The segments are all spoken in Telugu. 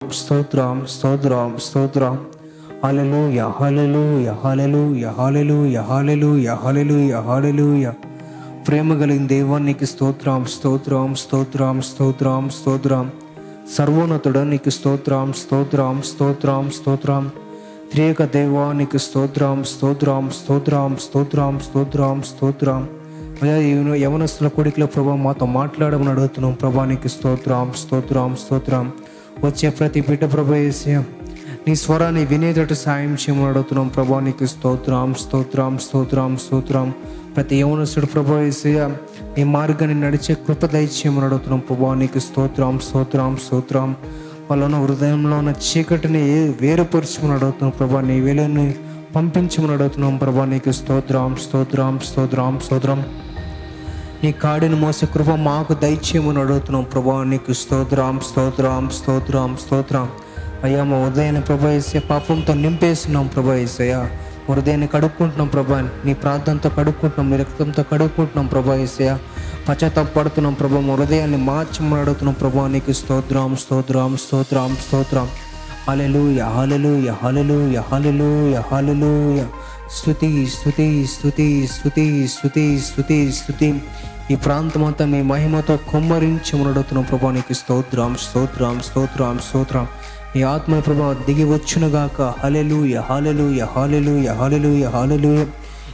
స్తోత్రం స్తోత్రం స్తోత్రం. హల్లెలూయా hallelujah hallelujah hallelujah hallelujah hallelujah హల్లెలూయా. ప్రేమ కలిగిన దేవానికి స్తోత్రం స్తోత్రం స్తోత్రం స్తోత్రం స్తోత్రం. సర్వోన్నతుడా నీకు స్తోత్రం స్తోత్రం స్తోత్రం స్తోత్రం. త్రియేక దేవానికి స్తోత్రం స్తోత్రం స్తోత్రం స్తోత్రం స్తోత్రం స్తోత్రం. అయ్యా యవనస్తుల కొడుకుల ప్రభా మాతో మాట్లాడమని అడుగుతున్నాం. ప్రభానికి స్తోత్రం స్తోత్రం స్తోత్రం. వచ్చే ప్రతి బిడ్డ ప్రభా యేసయ్య నీ స్వరాన్ని వినేటట్టు సాయం చేయమని అడుగుతున్నాం. ప్రభానికి స్తోత్రం స్తోత్రం స్తోత్రం స్తోత్రం. ప్రతి యవనస్తుడు ప్రభా యేసయ్య నీ మార్గాన్ని నడిచే కృప దయచేయమని అడుగుతున్నాం. ప్రభానికి స్తోత్రం స్తోత్రం స్తోత్రం. వాళ్ళ హృదయంలో ఉన్న చీకటిని వేరుపరచమని అడుగుతున్నాం. ప్రభా నీ వెలుగుని పంపించమని అడుగుతున్నాం. ప్రభానికి స్తోత్రం స్తోత్రం స్తోత్రం స్తోత్రం. నీ కాడిని మోసే కృప మాకు దయచేయమని అడుగుతున్నాం. ప్రభానికి స్తోత్రం స్తోత్రం స్తోత్రం స్తోత్రం. అయ్యా మా ఉదయాన్ని ప్రభా యేసయ్య పాపంతో నింపేస్తున్నాం. ప్రభా యేసయ్య హృదయాన్ని కడుక్కుంటున్నాం. ప్రభా నీ ప్రార్థనతో కడుక్కుంటున్నాం, నీ రక్తంతో కడుక్కుంటున్నాం. ప్రభా యేసయ్య పశ్చాత్తాపడుతున్నాం. ప్రభా మా హృదయాన్ని మార్చమని అడుగుతున్నాం. ప్రభానికి స్తోత్రం స్తోత్రం స్తోత్రం స్తోత్రం. హల్లెలూయా హల్లెలూయా హల్లెలూయా హల్లెలూయా హల్లెలూయా. స్తుతి స్తుతి స్తుతి స్తుతి స్తుతి స్తుతి స్తుతి. ఈ ప్రాంతం అంతా మీ మహిమతో కుమ్మరించమని అడుగుతున్నాం. ప్రభానికి స్తోత్రం స్తోత్రం స్తోత్రం స్తోత్రం. నీ ఆత్మ ప్రభా దిగి వచ్చునుగాక. హల్లెలూయా హల్లెలూయా హల్లెలూయా హల్లెలూయా హల్లెలూయా.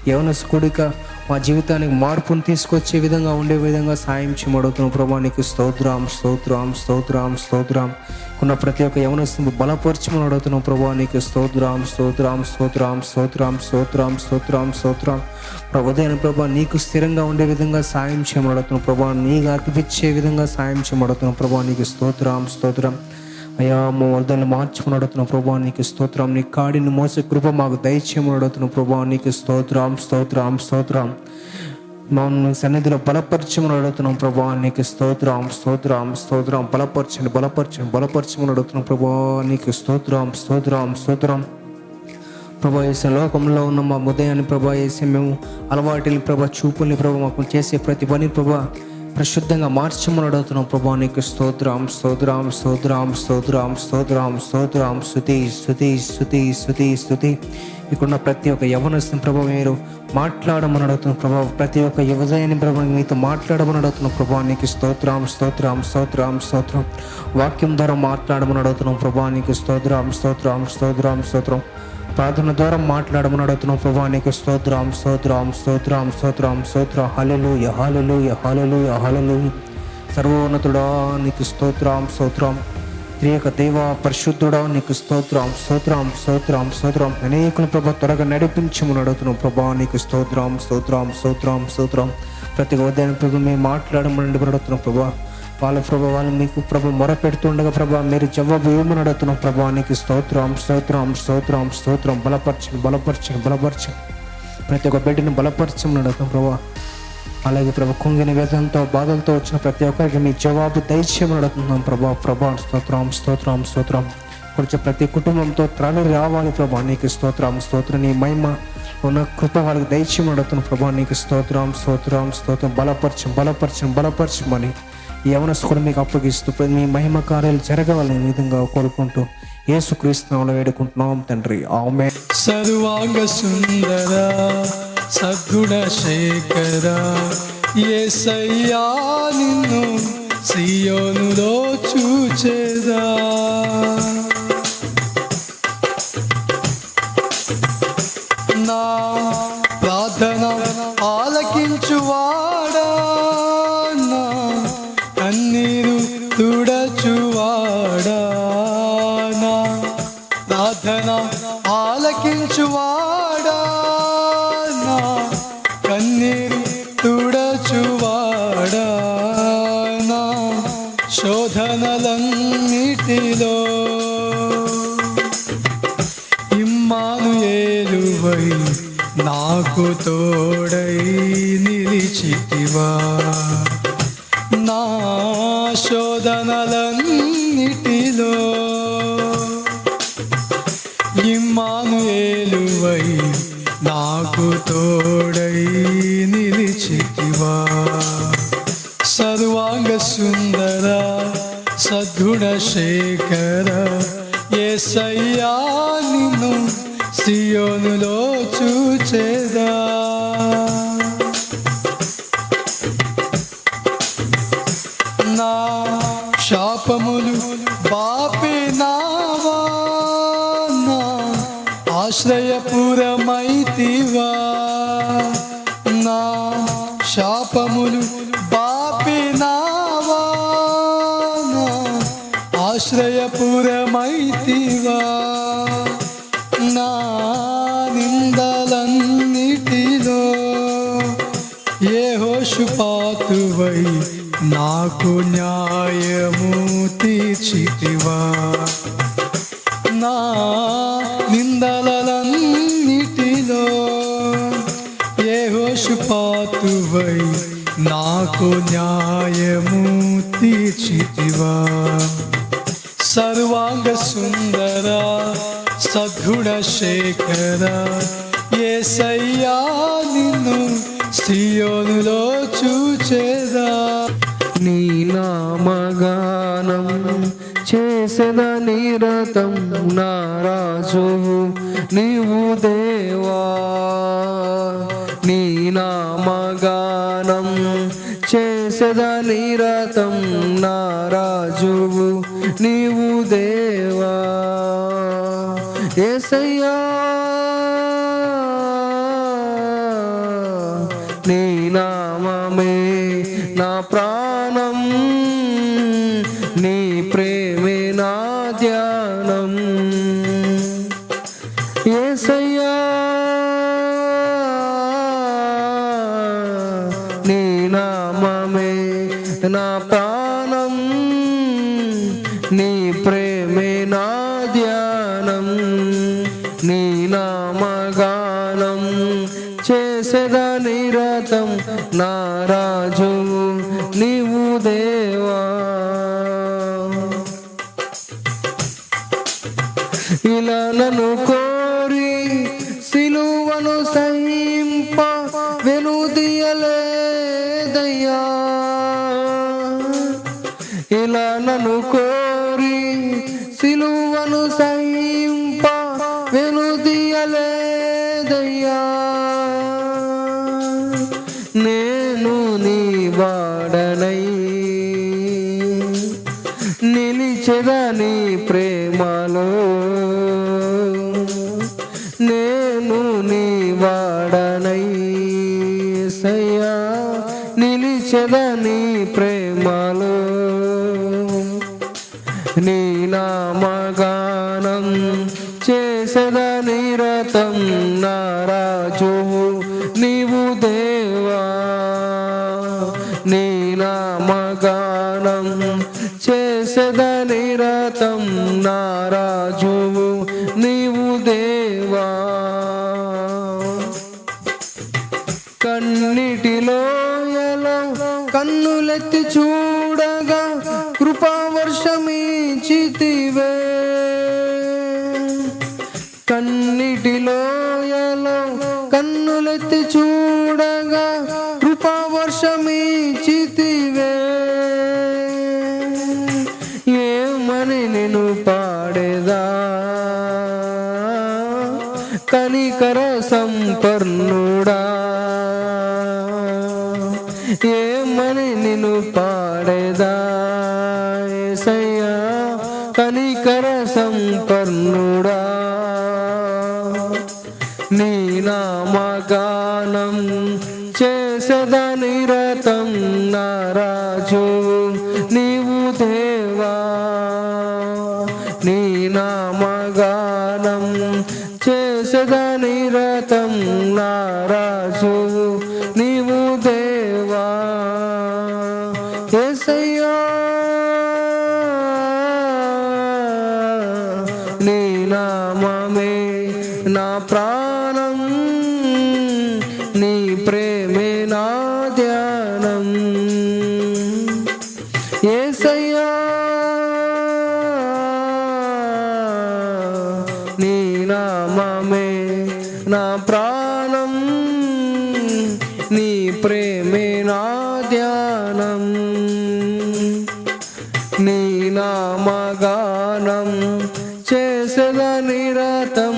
యవనస్తుడిక మా జీవితానికి మార్పును తీసుకొచ్చే విధంగా ఉండే విధంగా సాయం చేయమడుగుతున్నాం. ప్రభానికి స్తోత్రం స్తోత్రం స్తోత్రం స్తోత్రం. కొన్న ప్రతి ఒక్క యవనస్తుని బలపరచమని అడుగుతున్నాం. ప్రభానికి స్తోత్రం స్తోత్రం స్తోత్రం స్తోత్రం స్తోత్రం స్తోత్రం స్తోత్రం. ప్రభుదైన ప్రభా నీకు స్థిరంగా ఉండే విధంగా సాయం చేయమని అడుగుతున్నాం. ప్రభా నీకు అర్పించే విధంగా సాయం చేయమని అడుగుతున్నాం. ప్రభానికి స్తోత్రం స్తోత్రం. అయ్యా మా వరదల్ని మార్చమని అడుగుతున్నాం. ప్రభానికి స్తోత్రం. నీ కాడిని మోసే కృప మాకు దయచేయమని అడుగుతున్నాం. ప్రభానికి స్తోత్రం స్తోత్రం స్తోత్రం. మమ్మల్ని సన్నిధిలో బలపరచమని అడుగుతున్నాం. ప్రభానికి స్తోత్రం స్తోత్రం స్తోత్రం. బలపరచండి బలపరచండి బలపరచమని అడుగుతున్నాం. ప్రభానికి స్తోత్రం స్తోత్రం స్తోత్రం. ప్రభా యేసయ్య లోకంలో ఉన్న మా ఉదయాన్ని ప్రభా యేసయ్య మేము అలవాటిని ప్రభా చూపుల్ని ప్రభా మాకు చేసే ప్రతి పని ప్రభా పరిశుద్ధంగా మార్చమని అడుగుతున్నాం. ప్రభానికి స్తోత్రం స్తోత్రం స్తోత్రం స్తోత్రం స్తోత్రం స్తోత్రం. స్తుతి స్తుతి స్తుతి స్తుతి స్తుతి. ఇక్కడున్న ప్రతి ఒక్క యవనస్తుని ప్రభా మీరు మాట్లాడమని అడుగుతున్నాం. ప్రభా ప్రతి ఒక్క యువజయాన్ని ప్రభా మీతో మాట్లాడమని అడుగుతున్నాం. ప్రభానికి స్తోత్రం స్తోత్రం స్తోత్రం స్తోత్రం. వాక్యం ద్వారా మాట్లాడమని అడుగుతున్నాం. ప్రభానికి స్తోత్రం స్తోత్రం స్తోత్రం స్తోత్రం. ప్రార్థన ద్వారా మాట్లాడమని అడుగుతున్నాం. ప్రభానికి స్తోత్రం స్తోత్రం స్తోత్రం స్తోత్రం స్తోత్రం. హల్లెలూయా హల్లెలూయా హల్లెలూయా హల్లెలూయా. సర్వోన్నతుడా నీకు స్తోత్రం స్తోత్రం. త్రియేక దేవ పరిశుద్ధుడా నీకు స్తోత్రం స్తోత్రం స్తోత్రం స్తోత్రం. అనేకులు ప్రభా త్వరగా నడిపించమని అడుగుతున్నాం. ప్రభానికి స్తోత్రం స్తోత్రం స్తోత్రం స్తోత్రం. ప్రతి ఉదయాన్ని ప్రభు మేము మాట్లాడమని అడుగుతున్నాం. ప్రభా వాళ్ళ ప్రభా వాళ్ళు మీకు ప్రభు మొర పెడుతుండగా ప్రభా మీరు జవాబు ఏమని అడుగుతున్నాం. ప్రభానికి స్తోత్రం స్తోత్రం స్తోత్రం స్తోత్రం. బలపరచండి బలపరచండి బలపరచండి. ప్రతి ఒక్క బిడ్డని బలపరచమని అడుగుతాం. ప్రభా అలాగే ప్రభు కుంగిన వేదంతో బాధలతో వచ్చిన ప్రతి ఒక్కరికి మీ జవాబు దయచేయమని అడుగుతున్నాం. ప్రభా స్తోత్రం స్తోత్రం స్తోత్రం. కొంచెం ప్రతి కుటుంబంతో త్రాణి రావాలి. ప్రభా నీకు స్తోత్రం స్తోత్రం. నీ మహిమ ఉన్న కృప వాళ్ళకి దయచేయమని అడుగుతున్నాం. ప్రభా నీకు స్తోత్రం స్తోత్రం స్తోత్రం. బలపరచమని యవనస్తు కూడా మీకు అప్పగిస్తూ మీ మహిమ కార్యాలు జరగవాలని విధంగా కోరుకుంటూ యేసుక్రీస్తు నామములో వేడుకుంటున్నాం తండ్రి. ఆమేన్. సర్వాంగ సుందర సద్గుణ శేఖర యేసయ్యా నిన్ను సియోనులో చూచెదా. నా ప్రార్థన ఆలకించువాడా, నా కన్నీరు తుడచువాడా, నా ప్రార్థన ఆలకించువాడా, నా కన్నీరు తుడచువాడా, నా శోధనలన్నిటిలో ఇమ్మానుయేలువై నాకు తోడై నిలిచితివా. నా శోధనలన్నిటిలో ఇమ్మానుయేలువై నాకు తోడై నిలిచితివా. సర్వాంగ సుందర సద్గుణ శేఖర యేసయ్యా నిన్ను సియోనులో చూచెదా. నా శాపములు బాపినావా, నా ఆశ్రయపురమైతివా. నా శాపములు బాపినావా, నా ఆశ్రయపురమైతివా. నా నిందలన్నిటిలో యెహోషుపాతువై నాకు న్యాయము తీర్చితివా. నా నిందలన్నిటిలో యెహోషుపాతువై నాకు న్యాయము తీర్చితివా. సర్వాంగ సుందర సద్గుణ శేఖర యేసయ్యా నిన్ను సియోనులో చూచెదా. నీ నామగానం చేసెద నిరతం నా రాజు నీవు దేవా. నీ నామగానం చేసెద నిరతం నా రాజు నీవు దేవా. యేసయ్యా నీ నామమే నా ప్రాణం, నీ ప్రేమే నా ధ్యానం. యేసయ్యా నీ నామమే నా ప్రాణం, నీ ప్రేమే నా ధ్యానం. నీ నామగానం చేసెద నిరతం నా రాజు నీవు దేవా. ఇలా నన్ను కోరి సిలువను సహింప వెనుదీయలేదయ్యా. ఇలా నన్ను కోరి సిలువను సహింప వెనుదీయలేదయ్యా. నేను నీ వాడనై నిలిచెదని ప్రేమలో. నేను నీ వాడనై యేసయ్యా నిలిచెదని ప్రేమలో. నీ నామగానం చేసెద నిరతం నా రాజు నీవు దేవా. నీ నామగానం చేసెద నిరతం నా రాజు నీవు దేవా. కన్నిటిలో ఎలా కన్నులెత్తి చూడగా కృపావర్షమిచ్చితివే. కన్నిటిలో ఎలా కన్నులెత్తి చూడగా కృపావర్షమిచ్చితివే. ఏమని నిన్ను పాడేదా కనికర సంపన్నుడా. ఏమని నిన్ను పాడేదా యేసయ్యా కనికర సంపన్నుడా. నీ నామగానం చేసెద నిరతం నా రాజు నీవు దేవా. నీ నామగానం చేసెద నిరతం నా రాజు నీవు దేవా. యేసయ్యా నీ నామమే నా ప్రాణం, నీ ప్రేమే నా ధ్యానం. యేసయ్యా నీ నామమే నా ప్రాణం, నీ ప్రేమే నా ధ్యానం. నీ నామగానం చేసద నిరతం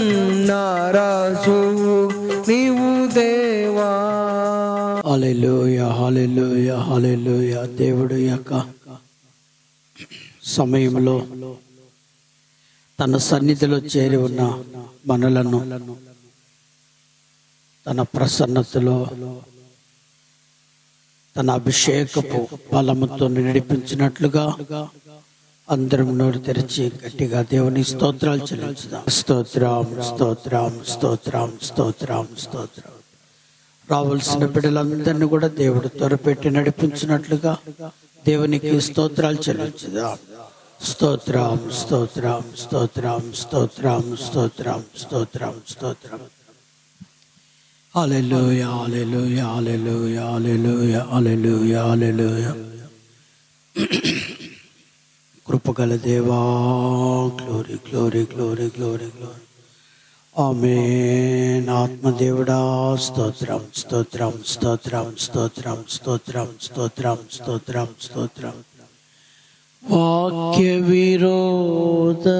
నారాజు నీవు దేవా. హల్లెలూయా, హల్లెలూయా, హల్లెలూయా. దేవుడు యొక్క సమయంలో తన సన్నిధిలో చేరి ఉన్న మనలను తన ప్రసన్నతలో తన అభిషేకపు బలముతో నడిపించినట్లుగా అందరం నోరు తెరిచి గట్టిగా దేవుని స్తోత్రాలు చెల్లించుదాం. స్తోత్రం, స్తోత్రం, స్తోత్రం, స్తోత్రం, స్తోత్రం. రావాల్సిన బిడ్డలందరినీ కూడా దేవుడు త్వరపెట్టి నడిపించినట్లుగా దేవునికి స్తోత్రాలు చెల్లించుదాం. స్తోత్రం, స్తోత్రం, స్తోత్రం, స్తోత్రం, స్తోత్రం, స్తోత్రం, స్తోత్రం. హల్లెలూయా, hallelujah, hallelujah, hallelujah, hallelujah, hallelujah. కృపగల దేవా, glory, glory, glory, glory, glory. Amen. ఆత్మదేవుడా స్తోత్రం, స్తోత్రం, స్తోత్రం, స్తోత్రం, స్తోత్రం, స్తోత్రం, స్తోత్రం, స్తోత్రం. వాక్య విరోధమైన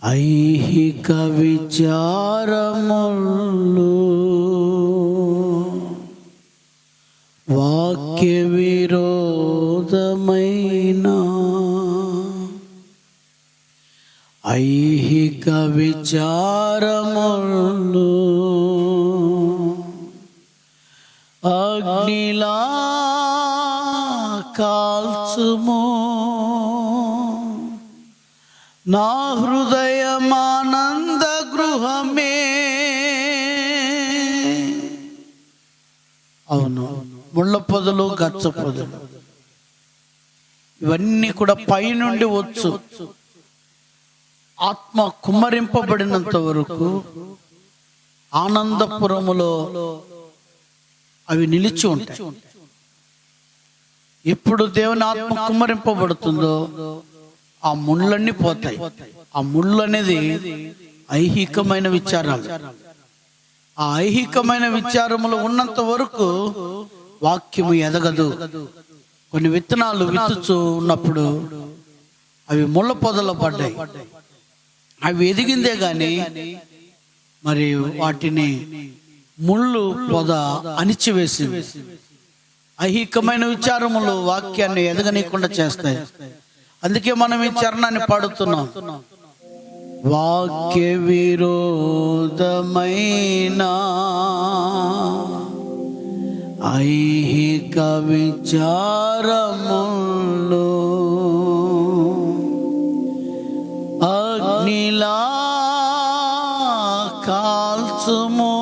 ఐహిక విచారములు, వాక్య విరోధమైన ఐహిక విచారములు అగ్నిలా కాల్చుము నా హృదయమానంద గృహమే. అవును, ముళ్ళ పొదలు, గచ్చ పొదలు ఇవన్నీ కూడా పైనుండి వచ్చు. ఆత్మ కుమ్మరింపబడినంత వరకు ఆనందపురములో అవి నిలిచి ఉంటాయి. ఎప్పుడు దేవుని ఆత్మ కుమ్మరింపబడుతుందో ఆ ముళ్ళన్నీ పోతాయి. ఆ ముళ్ళు అనేది ఐహికమైన విచారాలు. ఆ ఐహికమైన విచారములు ఉన్నంత వరకు వాక్యము ఎదగదు. కొన్ని విత్తనాలు విత్తుచూ ఉన్నప్పుడు అవి ముళ్ళ పొదలో పడ్డాయి. అవి ఎదిగిందే గాని మరి వాటిని ముళ్ళు పొద అణిచివేసింది. ఐహికమైన విచారములు వాక్యాన్ని ఎదగనీయకుండా చేస్తాయి. అందుకే మనం ఈ చరణాన్ని పాడుతున్నాం. వాక్య విరోధమైన ఐహిక విచారములు అగ్నిలా కాల్చుము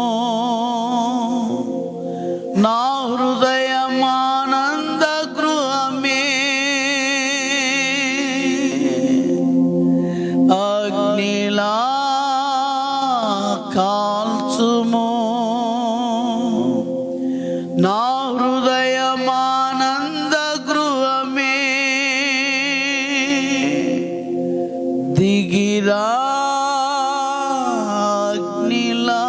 నా హృదయమానంద గృహమే. అగ్నిలా కాల్చుము నా హృదయమానంద గృహమే. దిగిరా అగ్నిలా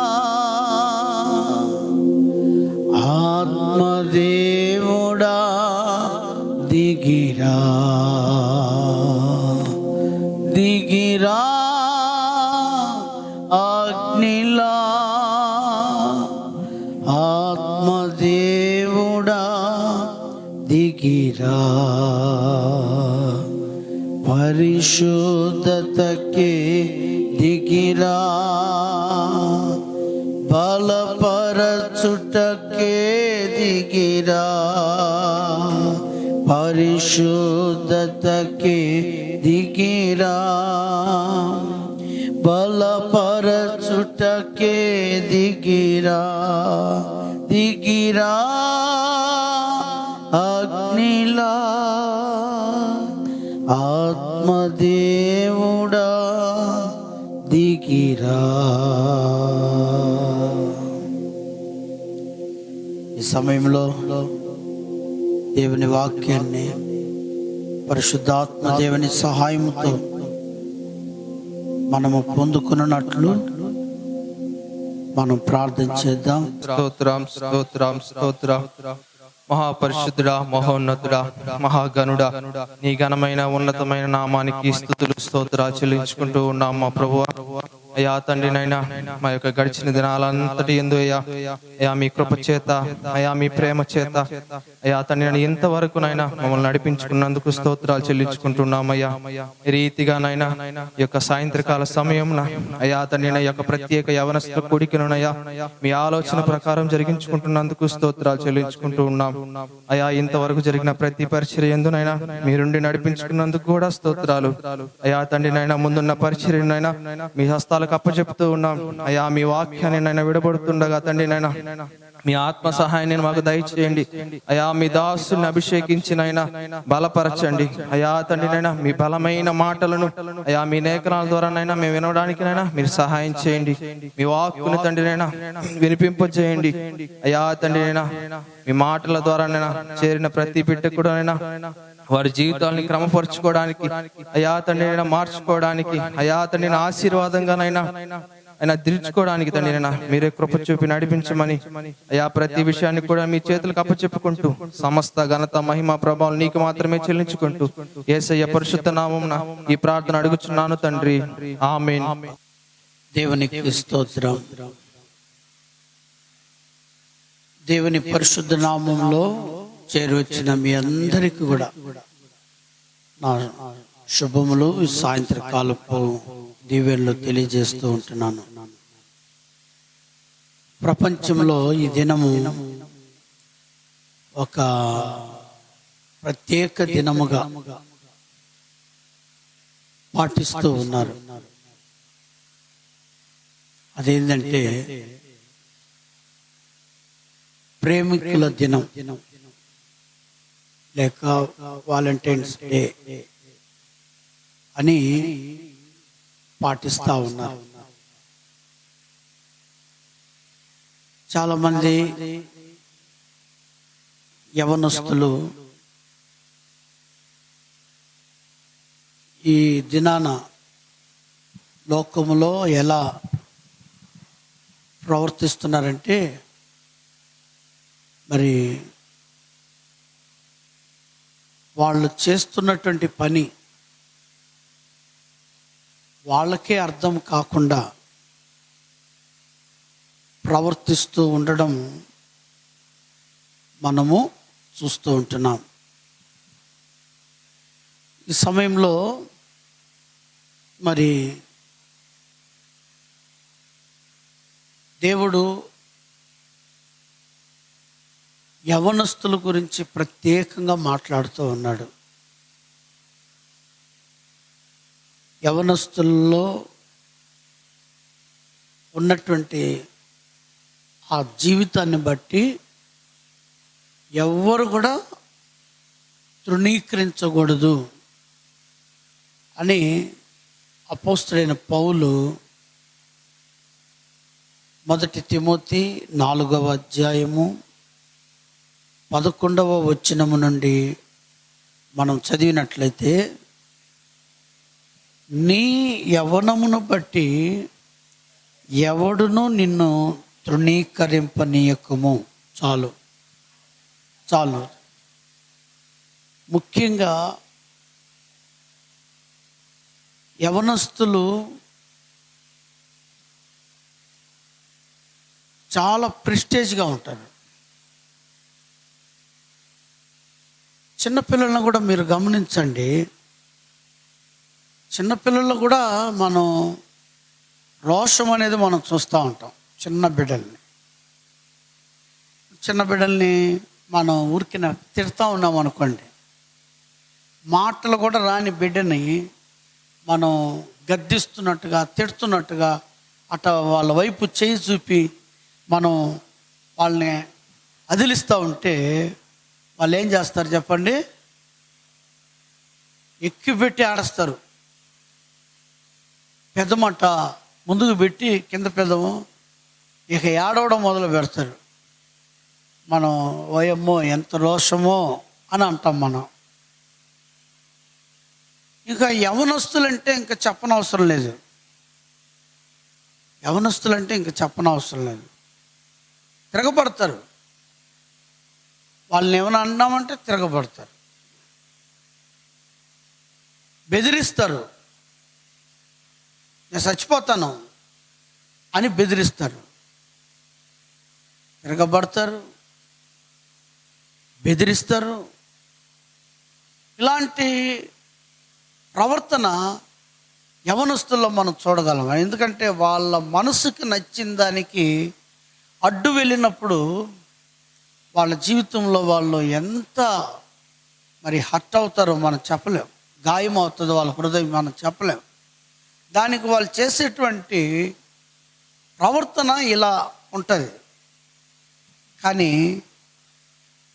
ఆత్మదేవుడా దిగిరా, దిగిరా అగ్నిలా ఆత్మదేవుడా దిగిరా. పరిశుద్ధతకే దిగిరా, బలపరచుటకే దిగిరా. పరిశుద్ధతకే దిగిరా, బలపరచుటకే దిగిరా. దిగిరా అగ్నిలా ఆత్మదేవుడా దిగిరా. ఈ సమయంలో దేవుని వాక్యాన్ని పరిశుద్ధాత్మ దేవుని సహాయంతో మనము పొందుకున్నట్లు మనం ప్రార్థన చేద్దాం. స్తోత్రం, స్తోత్రం, స్తోత్రం. మహాపరిశుద్ధుడా, మహోన్నతుడా, మహాగణుడా, నీ ఘనమైన ఉన్నతమైన నామానికి స్తుతులు స్తోత్రాలు చెల్లించుకుంటూ ఉన్నాం మా ప్రభువా. అయ్యా తండ్రినైనా మా యొక్క గడిచిన దినాలంతటి యందు అయ్యా మీ కృప చేత, అయ్యా మీ ప్రేమ చేత, అయ్యా తండ్రి ఇంతవరకు నైనా మమ్మల్ని నడిపించుకున్నందుకు స్తోత్రాలు చెల్లించుకుంటున్నామయ్యా. ఈ రీతిగానైనా ఈ యొక్క సాయంత్రకాల సమయంలో అయ్యా తండ్రి ఈ యొక్క ప్రత్యేక యవనస్తుల కూడికనునయ్యా మీ ఆలోచన ప్రకారం జరిగించుకుంటున్నందుకు స్తోత్రాలు చెల్లించుకుంటూ ఉన్నాం అయ్యా. ఇంతవరకు జరిగిన ప్రతి పరిచర్య యందునైనా మీరుండి నడిపించుకున్నందుకు కూడా స్తోత్రాలు అయ్యా తండ్రి. నైనా ముందున్న పరిచర్యనైనా మీ హస్తాలకు అప్పచెప్తూ ఉన్నాం అయ్యా. మీ వాక్యాన్ని నైనా విడబడుతుండగా తండ్రి నైనా మీ ఆత్మ సహాయాన్ని మాకు దయచేయండి అయ్యా. మీ దాసుని అభిషేకించినైనా బలపరచండి అయ్యా తండ్రి నైనా. మీ బలమైన మాటలను అయ్యా మీ లేఖనాల ద్వారానైనా మేము వినడానికినైనా మీరు సహాయం చేయండి. మీ వాక్కుని తండ్రి నైనా వినిపింపజేయండి అయ్యా తండ్రి నైనా. మీ మాటల ద్వారానైనా చేరిన ప్రతి బిడ్డ కూడా వారి జీవితాలని క్రమపరుచుకోవడానికి అయ్యా తండ్రి మార్చుకోవడానికి అయ్యా తండ్రి ఆశీర్వాదంగానైనా ఆయన దిల్చుకోవడానికి తండ్రి మీరే కృప చూపి నడిపించమని అయ్యా ప్రతి విషయాన్ని కూడా మీ చేతులకు అప్పచెప్పుకుంటూ సమస్త ఘనత మహిమ ప్రభావం నీకు మాత్రమే చెల్లించుకుంటూ యేసయ్య పరిశుద్ధ నామమున ఈ ప్రార్థన అడుగుచున్నాను తండ్రి, ఆమేన్. దేవునికి స్తోత్రం. దేవుని పరిశుద్ధ నామంలో చేరువచ్చిన మీ అందరికీ కూడా నా శుభములు, ఈ సాయంత్రకాలపు దీవెనలు తెలియజేస్తూ ఉంటున్నాను. ప్రపంచంలో ఈ దినము ఒక ప్రత్యేక దినముగా పాటిస్తూ ఉన్నారు. అదేంటంటే ప్రేమికుల దినం లేక వాలంటైన్స్ డే అని పాటిస్తూ ఉన్నారు. చాలా మంది యవనస్తులు ఈ దినాన లోకములో ఎలా ప్రవర్తిస్తున్నారంటే మరి వాళ్ళు చేస్తున్నటువంటి పని వాళ్ళకే అర్థం కాకుండా ప్రవర్తిస్తూ ఉండడం మనము చూస్తూ ఉంటున్నాం. ఈ సమయంలో మరి దేవుడు యవనస్తుల గురించి ప్రత్యేకంగా మాట్లాడుతూ ఉన్నాడు. యవనస్తుల్లో ఉన్నటువంటి ఆ జీవితాన్ని బట్టి ఎవ్వరు కూడా తృణీకరించకూడదు అని అపోస్తలుడైన పౌలు 1 తిమోతి 4వ అధ్యాయము 11వ వచనము నుండి మనం చదివినట్లయితే, నీ యవ్వనమును బట్టి ఎవడును నిన్ను తృణీకరింపనీయకము. చాలు చాలు. ముఖ్యంగా యవనస్తులు చాలా ప్రెస్టేజ్గా ఉంటారు. చిన్నపిల్లలను కూడా మీరు గమనించండి. చిన్నపిల్లల్లో కూడా మనం రోషం అనేది మనం చూస్తూ ఉంటాం. చిన్న బిడ్డల్ని మనం ఊరికిన తిడతా ఉన్నాం అనుకోండి, మాటలు కూడా రాని బిడ్డని మనం గద్దిస్తున్నట్టుగా తిడుతున్నట్టుగా అట వాళ్ళ వైపు చేయి చూపి మనం వాళ్ళని అదిలిస్తూ ఉంటే వాళ్ళు ఏం చేస్తారు చెప్పండి? ఎక్కుపెట్టి ఆడస్తారు. పెద్దమట ముందుకు పెట్టి కింద పెద్దము ఇక ఏడవడం మొదలు పెడతారు. మనం వయమ్మో ఎంత రోషమో అని అంటాం మనం. ఇంకా యవనస్తులంటే ఇంకా చెప్పనవసరం లేదు. యవనస్తులంటే ఇంకా చెప్పనవసరం లేదు. తిరగబడతారు. వాళ్ళని ఏమైనా అన్నామంటే తిరగబడతారు, బెదిరిస్తారు. నేను చచ్చిపోతాను అని బెదిరిస్తారు, తిరగబడతారు, బెదిరిస్తారు. ఇలాంటి ప్రవర్తన యవనస్తుల్లో మనం చూడగలం. ఎందుకంటే వాళ్ళ మనసుకు నచ్చిన దానికి అడ్డు వెళ్ళినప్పుడు వాళ్ళ జీవితంలో వాళ్ళు ఎంత మరి హర్ట్ అవుతారో మనం చెప్పలేం, గాయం అవుతుందో వాళ్ళ హృదయం మనం చెప్పలేం. దానికి వాళ్ళు చేసేటువంటి ప్రవర్తన ఇలా ఉంటుంది. కానీ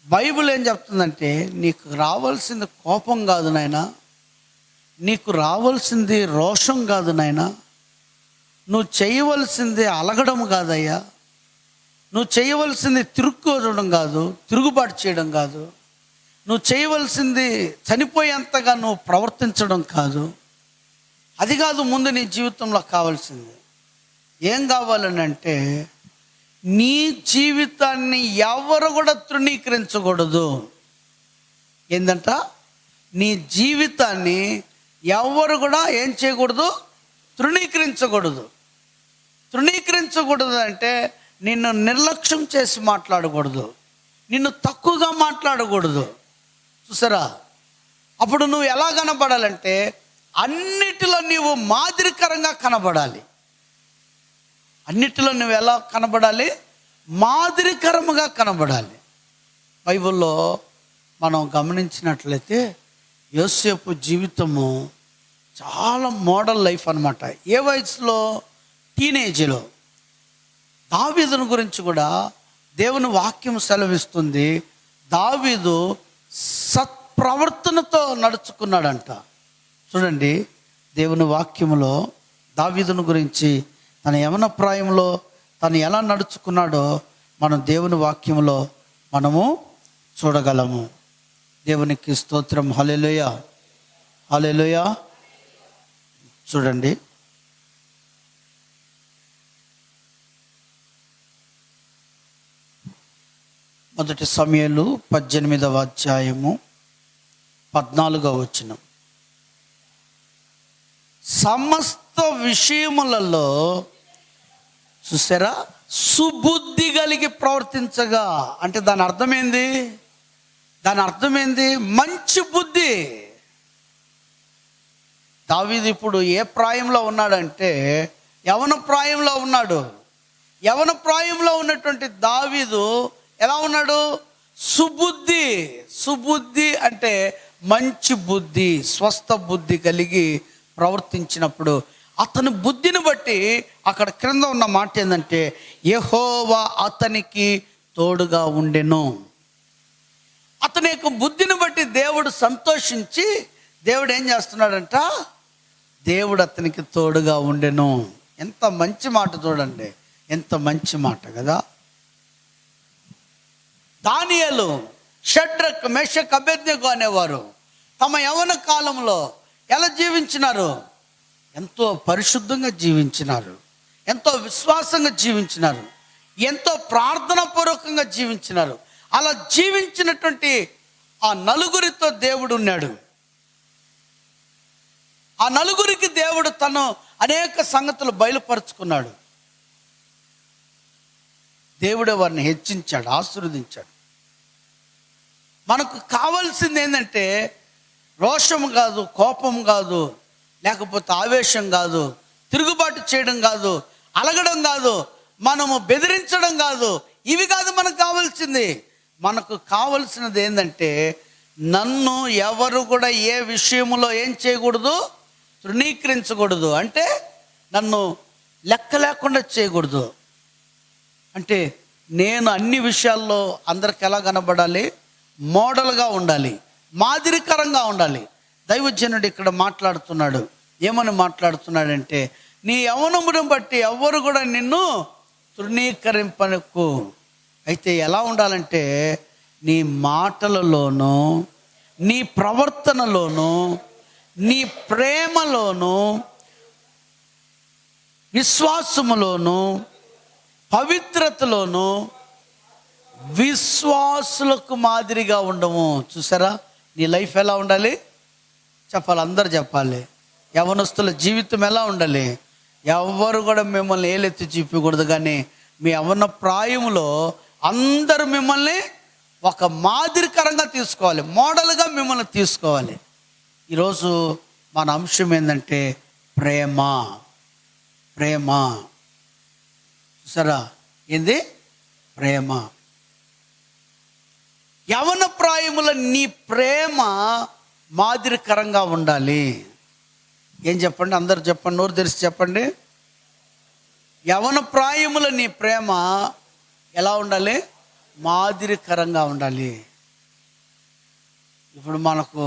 బైబిల్ ఏం చెప్తుందంటే, నీకు రావాల్సింది కోపం కాదు నాయనా, నీకు రావాల్సింది రోషం కాదు నాయనా, నువ్వు చేయవలసింది అలగడం కాదయ్యా, నువ్వు చేయవలసింది తిరుక్కోవడం కాదు, తిరుగుబాటు చేయడం కాదు, నువ్వు చేయవలసింది చనిపోయేంతగా నువ్వు ప్రవర్తించడం కాదు. అది కాదు ముందు నీ జీవితంలో కావాల్సింది. ఏం కావాలని అంటే, నీ జీవితాన్ని ఎవరు కూడా తృణీకరించకూడదు. ఏంటంట? నీ జీవితాన్ని ఎవరు కూడా ఏం చేయకూడదు? తృణీకరించకూడదు. తృణీకరించకూడదు అంటే నిన్ను నిర్లక్ష్యం చేసి మాట్లాడకూడదు, నిన్ను తక్కువగా మాట్లాడకూడదు. చూసారా? అప్పుడు నువ్వు ఎలా కనబడాలంటే అన్నిటిలో నీవు మాదిరికరంగా కనబడాలి. అన్నిటిలో నువ్వు ఎలా కనబడాలి? మాదిరికరముగా కనబడాలి. బైబిల్లో మనం గమనించినట్లయితే యోసేపు జీవితము చాలా మోడల్ లైఫ్ అన్నమాట. ఏ వయసులో? టీనేజ్లో. దావీదుని గురించి కూడా దేవుని వాక్యం సెలవిస్తుంది, దావీదు సత్ప్రవర్తనతో నడుచుకున్నాడంట. చూడండి, దేవుని వాక్యములో దావీదుని గురించి తన యవన ప్రాయంలో తను ఎలా నడుచుకున్నాడో మనం దేవుని వాక్యంలో మనము చూడగలము. దేవునికి స్తోత్రం. హల్లెలూయా, హల్లెలూయా. చూడండి, మొదటి సమూయేలు 18వ అధ్యాయము 14వ వచనం. సమస్త విషయములలో చూసారా, సుబుద్ధి కలిగి ప్రవర్తించగా. అంటే దాని అర్థమైంది, మంచి బుద్ధి. దావీదు ఇప్పుడు ఏ ప్రాయంలో ఉన్నాడంటే యవన ప్రాయంలో ఉన్నాడు. యవన ప్రాయంలో ఉన్నటువంటి దావీదు ఎలా ఉన్నాడు? సుబుద్ధి అంటే మంచి బుద్ధి, స్వస్థ బుద్ధి కలిగి ప్రవర్తించినప్పుడు అతని బుద్ధిని బట్టి అక్కడ క్రింద ఉన్న మాట ఏంటంటే, యెహోవా అతనికి తోడుగా ఉండెను. అతని యొక్క బుద్ధిని బట్టి దేవుడు సంతోషించి దేవుడు ఏం చేస్తున్నాడంట? దేవుడు అతనికి తోడుగా ఉండెను. ఎంత మంచి మాట చూడండి, ఎంత మంచి మాట కదా. దానియేలు, షడ్రక్, మెషక్, అబేద్నెగో అనేవారు తమ యవన కాలంలో ఎలా జీవించినారు? ఎంతో పరిశుద్ధంగా జీవించినారు, ఎంతో విశ్వాసంగా జీవించినారు, ఎంతో ప్రార్థనాపూర్వకంగా జీవించినారు. అలా జీవించినటువంటి ఆ నలుగురితో దేవుడు ఉన్నాడు. ఆ నలుగురికి దేవుడు తను అనేక సంగతులు బయలుపరుచుకున్నాడు. దేవుడే వారిని హెచ్చించాడు, ఆశీర్వదించాడు. మనకు కావాల్సింది ఏంటంటే రోషం కాదు, కోపం కాదు, లేకపోతే ఆవేశం కాదు, తిరుగుబాటు చేయడం కాదు, అలగడం కాదు, మనము బెదిరించడం కాదు. ఇవి కాదు మనకు కావాల్సింది. మనకు కావలసినది ఏంటంటే, నన్ను ఎవరు కూడా ఏ విషయములో ఏం చేయకూడదు? తృణీకరించకూడదు. అంటే నన్ను లెక్క లేకుండా చేయకూడదు. అంటే నేను అన్ని విషయాల్లో అందరికి ఎలా కనబడాలి? మోడల్గా ఉండాలి, మాదిరికరంగా ఉండాలి. దైవజనుడు ఇక్కడ మాట్లాడుతున్నాడు. ఏమని మాట్లాడుతున్నాడంటే, నీ యవ్వనమును బట్టి ఎవ్వరు కూడా నిన్ను తృణీకరింపనకు. అయితే ఎలా ఉండాలంటే, నీ మాటలలోనూ, నీ ప్రవర్తనలోనూ, నీ ప్రేమలోనూ, విశ్వాసములోనూ, పవిత్రతలోనూ, విశ్వాసులకు మాదిరిగా ఉండము. చూసారా, నీ లైఫ్ ఎలా ఉండాలి చెప్పాలి, అందరు చెప్పాలి. యవనస్తుల జీవితం ఎలా ఉండాలి? ఎవరు కూడా మిమ్మల్ని ఏలెత్తి చూపకూడదు, కానీ మీ యవన ప్రాయములో అందరూ మిమ్మల్ని ఒక మాదిరికరంగా తీసుకోవాలి, మోడల్గా మిమ్మల్ని తీసుకోవాలి. ఈరోజు మన అంశం ఏంటంటే ప్రేమ. ప్రేమ చూసారా, ఏంది ప్రేమ. యవన ప్రాయముల నీ ప్రేమ మాదిరికరంగా ఉండాలి. ఏం చెప్పండి, అందరు చెప్పండి, నోరు తెరిచి చెప్పండి. యవన ప్రాయముల నీ ప్రేమ ఎలా ఉండాలి? మాదిరికరంగా ఉండాలి. ఇప్పుడు మనకు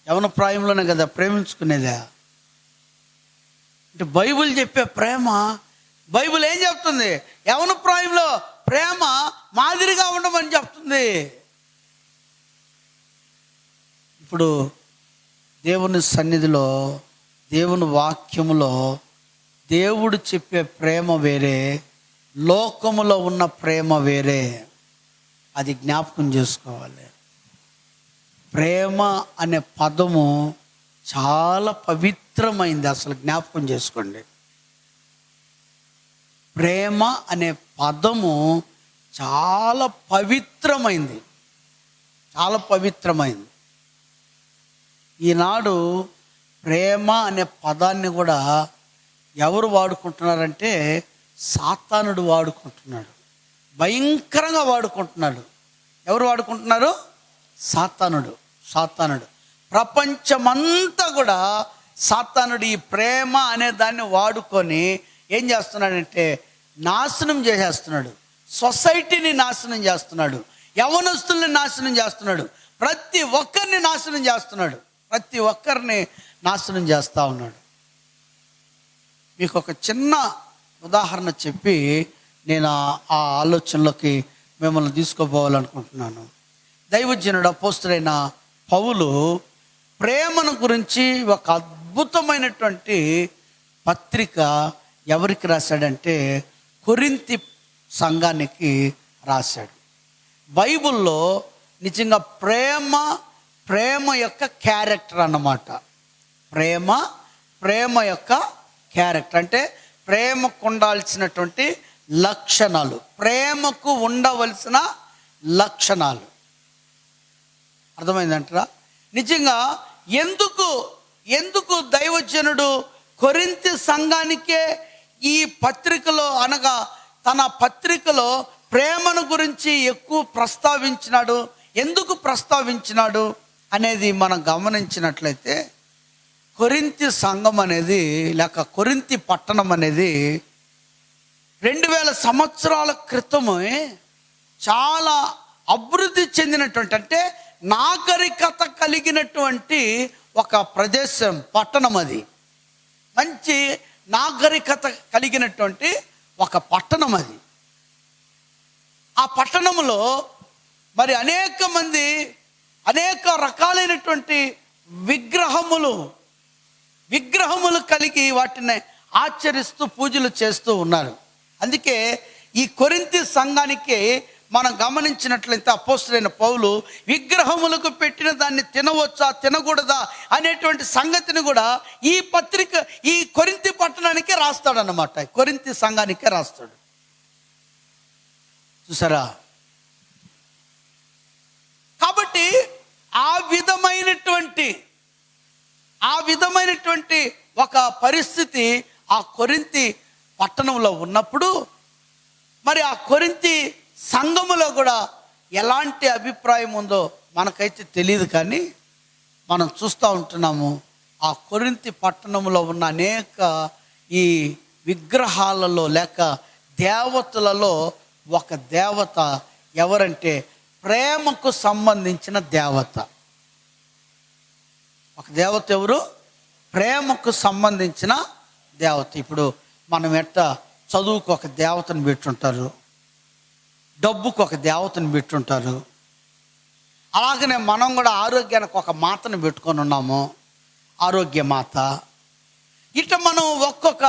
యవన ప్రాయంలోనే కదా ప్రేమించుకునేదా? అంటే బైబిల్ చెప్పే ప్రేమ, బైబిల్ ఏం చెప్తుంది? యవన ప్రాయంలో ప్రేమ మాదిరిగా ఉండమని చెప్తుంది. ఇప్పుడు దేవుని సన్నిధిలో, దేవుని వాక్యములో దేవుడు చెప్పే ప్రేమ వేరే, లోకములో ఉన్న ప్రేమ వేరే. అది జ్ఞాపకం చేసుకోవాలి. ప్రేమ అనే పదము చాలా పవిత్రమైంది, అసలు జ్ఞాపకం చేసుకోండి. ప్రేమ అనే పదము చాలా పవిత్రమైంది, చాలా పవిత్రమైంది. ఈనాడు ప్రేమ అనే పదాన్ని కూడా ఎవరు వాడుకుంటున్నారంటే సాతానుడు వాడుకుంటున్నాడు, భయంకరంగా వాడుకుంటున్నాడు. ఎవరు వాడుకుంటున్నారు? సాతానుడు. ప్రపంచమంతా కూడా సాతానుడు ఈ ప్రేమ అనే దాన్ని వాడుకొని ఏం చేస్తున్నాడంటే నాశనం చేసేస్తున్నాడు, సొసైటీని నాశనం చేస్తున్నాడు, యవనస్తుల్ని నాశనం చేస్తున్నాడు, ప్రతి ఒక్కరిని నాశనం చేస్తున్నాడు, ప్రతి ఒక్కరిని నాశనం చేస్తూ ఉన్నాడు. మీకు ఒక చిన్న ఉదాహరణ చెప్పి నేను ఆ ఆలోచనలోకి మిమ్మల్ని తీసుకుపోవాలనుకుంటున్నాను. దైవజనుడు అపోస్తుడైన పౌలు ప్రేమను గురించి ఒక అద్భుతమైనటువంటి పత్రిక ఎవరికి రాశాడంటే కొరింథీ సంఘానికి రాశాడు. బైబిల్లో నిజంగా ప్రేమ యొక్క క్యారెక్టర్ అన్నమాట. ప్రేమ యొక్క క్యారెక్టర్ అంటే ప్రేమకు ఉండాల్సినటువంటి లక్షణాలు, ప్రేమకు ఉండవలసిన లక్షణాలు. అర్థమైందంటారా? నిజంగా ఎందుకు దైవజనుడు కొరింథీ సంఘానికే ఈ పత్రికలో, అనగా తన పత్రికలో ప్రేమను గురించి ఎక్కువ ప్రస్తావించినాడు, ఎందుకు ప్రస్తావించినాడు అనేది మనం గమనించినట్లయితే, కొరింథీ సంఘం అనేది లేక కొరింథీ పట్టణం అనేది 2000 సంవత్సరాల క్రితమే చాలా అభివృద్ధి చెందినటువంటి, అంటే నాగరికత కలిగినటువంటి ఒక ప్రదేశం, పట్టణం. అది మంచి నాగరికత కలిగినటువంటి ఒక పట్టణం. అది ఆ పట్టణంలో మరి అనేక రకాలైనటువంటి విగ్రహములు కలిగి వాటిని ఆచరిస్తూ పూజలు చేస్తూ ఉన్నారు. అందుకే ఈ కొరింథీ సంఘానికి మనం గమనించినట్లయితే అపోస్తలుడైన పౌలు విగ్రహములకు పెట్టిన దాన్ని తినవచ్చా తినకూడదా అనేటువంటి సంగతిని కూడా ఈ కొరింథీ పట్టణానికే రాస్తాడన్నమాట, కొరింథీ సంఘానికే రాస్తాడు. చూసారా? కాబట్టి ఆ విధమైనటువంటి ఒక పరిస్థితి ఆ కొరింథీ పట్టణంలో ఉన్నప్పుడు, మరి ఆ కొరింథీ సంఘములో కూడా ఎలాంటి అభిప్రాయం ఉందో మనకైతే తెలియదు, కానీ మనం చూస్తూ ఉంటున్నాము. ఆ కొరింథీ పట్టణంలో ఉన్న అనేక ఈ విగ్రహాలలో లేక దేవతలలో ఒక దేవత ఎవరంటే ప్రేమకు సంబంధించిన దేవత. ఒక దేవత ఎవరు? ప్రేమకు సంబంధించిన దేవత. ఇప్పుడు మనం చదువుకు ఒక దేవతను పెట్టుంటారు, డబ్బుకు ఒక దేవతను పెట్టుంటారు. అలాగనే మనం కూడా ఆరోగ్యానికి ఒక మాతను పెట్టుకొని ఉన్నాము, ఆరోగ్య మాత. ఇట్లా మనం ఒక్కొక్క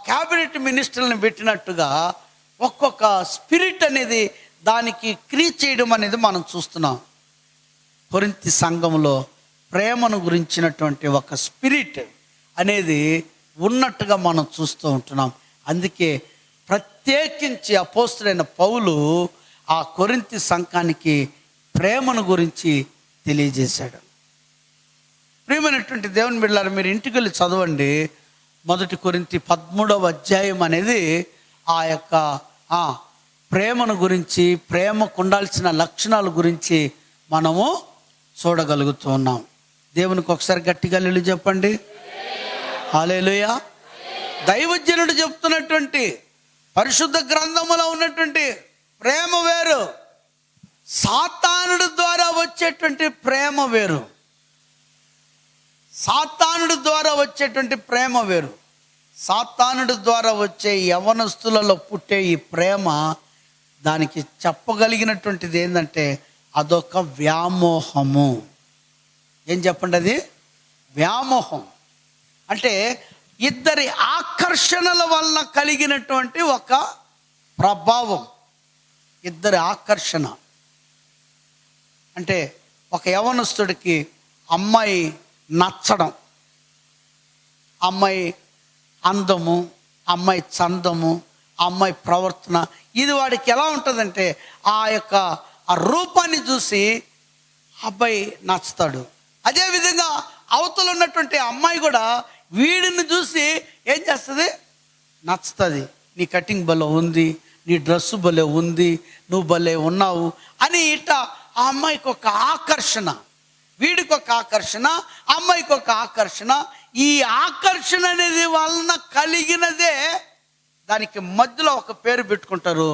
క్యాబినెట్ మినిస్టర్ని పెట్టినట్టుగా ఒక్కొక్క స్పిరిట్ అనేది దానికి క్రియ చేయడం అనేది మనం చూస్తున్నాం. కొరింథీ సంఘంలో ప్రేమను గురించినటువంటి ఒక స్పిరిట్ అనేది ఉన్నట్టుగా మనం చూస్తూ ఉంటున్నాం. అందుకే ప్రత్యేకించి అపోస్తులైన పౌలు ఆ కొరింథీ సంఘానికి ప్రేమను గురించి తెలియజేశాడు. ప్రియమైనటువంటి దేవుని బిడ్డలారా, మీరు ఇంటికి వెళ్ళి చదవండి. 1 కొరింథీ 13వ అధ్యాయం అనేది ఆ యొక్క ప్రేమను గురించి, ప్రేమకు ఉండాల్సిన లక్షణాల గురించి మనము చూడగలుగుతూ ఉన్నాం. దేవునికి ఒకసారి గట్టిగా హల్లెలూయా చెప్పండి. హల్లెలూయా. దైవజనుడు చెప్తున్నటువంటి పరిశుద్ధ గ్రంథములో ఉన్నటువంటి ప్రేమ వేరు, సాతానుడి ద్వారా వచ్చేటువంటి ప్రేమ వేరు. సాతానుడి ద్వారా వచ్చేటువంటి ప్రేమ వేరు. సాతానుడి ద్వారా వచ్చే యవనస్తులలో పుట్టే ఈ ప్రేమ, దానికి చెప్పగలిగినటువంటిది ఏంటంటే అదొక వ్యామోహము. ఏం చెప్పండి? అది వ్యామోహం. అంటే ఇద్దరి ఆకర్షణల వల్ల కలిగినటువంటి ఒక ప్రభావం. ఇద్దరి ఆకర్షణ అంటే ఒక యవనస్తుడికి అమ్మాయి నచ్చడం, అమ్మాయి అందము, అమ్మాయి చందము, అమ్మాయి ప్రవర్తన, ఇది వాడికి ఎలా ఉంటుందంటే ఆ యొక్క ఆ రూపాన్ని చూసి అబ్బాయి నచ్చుతాడు. అదేవిధంగా అవతల ఉన్నటువంటి అమ్మాయి కూడా వీడిని చూసి ఏం చేస్తుంది? నచ్చుతుంది. నీ కటింగ్ భలే ఉంది, నీ డ్రెస్సు భలే ఉంది, నువ్వు భలే ఉన్నావు అని ఇట్ట ఆ అమ్మాయికి ఒక ఆకర్షణ, వీడికి ఒక ఆకర్షణ, అమ్మాయికి ఒక ఆకర్షణ. ఈ ఆకర్షణ అనేది వలన కలిగినదే, దానికి మధ్యలో ఒక పేరు పెట్టుకుంటారు,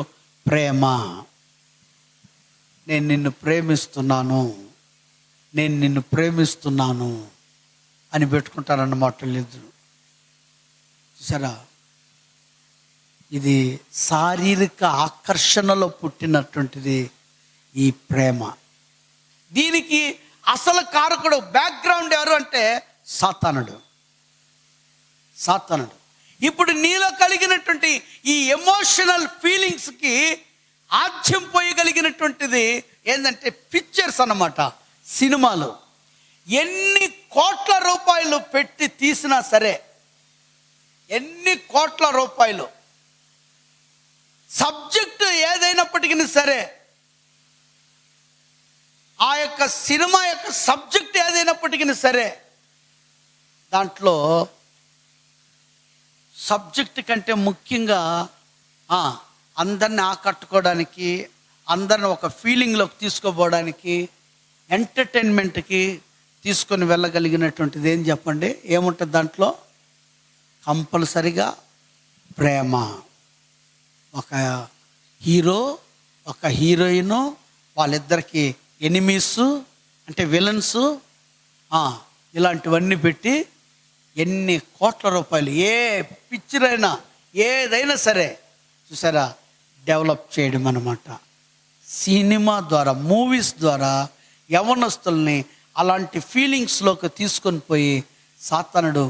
ప్రేమ. నేను నిన్ను ప్రేమిస్తున్నాను, నేను నిన్ను ప్రేమిస్తున్నాను అని పెట్టుకుంటారన్నమాట లేదు. చూసారా, ఇది శారీరక ఆకర్షణలో పుట్టినటువంటిది ఈ ప్రేమ. దీనికి అసలు కారకుడు, బ్యాక్గ్రౌండ్ ఎవరు అంటే సాతానుడు. సాతానుడు ఇప్పుడు నీలో కలిగినటువంటి ఈ ఎమోషనల్ ఫీలింగ్స్కి ఆజ్యం పోయగలిగినటువంటిది ఏంటంటే పిక్చర్స్ అన్నమాట. సినిమాలు ఎన్ని కోట్ల రూపాయలు పెట్టి తీసినా సరే, ఎన్ని కోట్ల రూపాయలు, సబ్జెక్టు ఏదైనప్పటికీ సరే, ఆ యొక్క సినిమా యొక్క సబ్జెక్ట్ ఏదైనప్పటికీ సరే, దాంట్లో సబ్జెక్ట్ కంటే ముఖ్యంగా అందరిని ఆకట్టుకోవడానికి, అందరిని ఒక ఫీలింగ్లోకి తీసుకోపోవడానికి, ఎంటర్టైన్మెంట్కి తీసుకొని వెళ్ళగలిగినటువంటిది ఏం చెప్పండి? ఏముంటుంది దాంట్లో? కంపల్సరిగా ప్రేమ. ఒక హీరో, ఒక హీరోయిన్, వాళ్ళిద్దరికి ఎనిమీస్ అంటే విలన్స్, ఇలాంటివన్నీ పెట్టి ఎన్ని కోట్ల రూపాయలు, ఏ పిక్చర్ అయినా ఏదైనా సరే చూసారా, డెవలప్ చేయడం అన్నమాట. సినిమా ద్వారా, మూవీస్ ద్వారా యవనస్తుల్ని అలాంటి ఫీలింగ్స్లోకి తీసుకొని పోయి సాతానుడు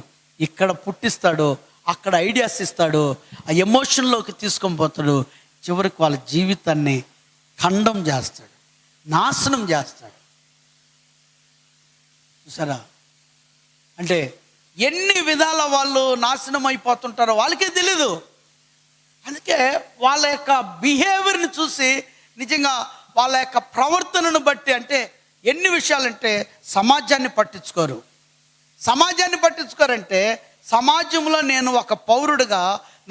ఇక్కడ పుట్టిస్తాడు, అక్కడ ఐడియాస్ ఇస్తాడు, ఆ ఎమోషన్లోకి తీసుకొని పోతాడు. చివరికి వాళ్ళ జీవితాన్ని ఖండం చేస్తాడు, నాశనం చేస్తాడు. చూసారా, అంటే ఎన్ని విధాల వాళ్ళు నాశనం అయిపోతుంటారో వాళ్ళకే తెలీదు. అందుకే వాళ్ళ యొక్క బిహేవియర్ని చూసి, నిజంగా వాళ్ళ యొక్క ప్రవర్తనను బట్టి, అంటే ఎన్ని విషయాలంటే సమాజాన్ని పట్టించుకోరు. సమాజాన్ని పట్టించుకోరంటే సమాజంలో నేను ఒక పౌరుడిగా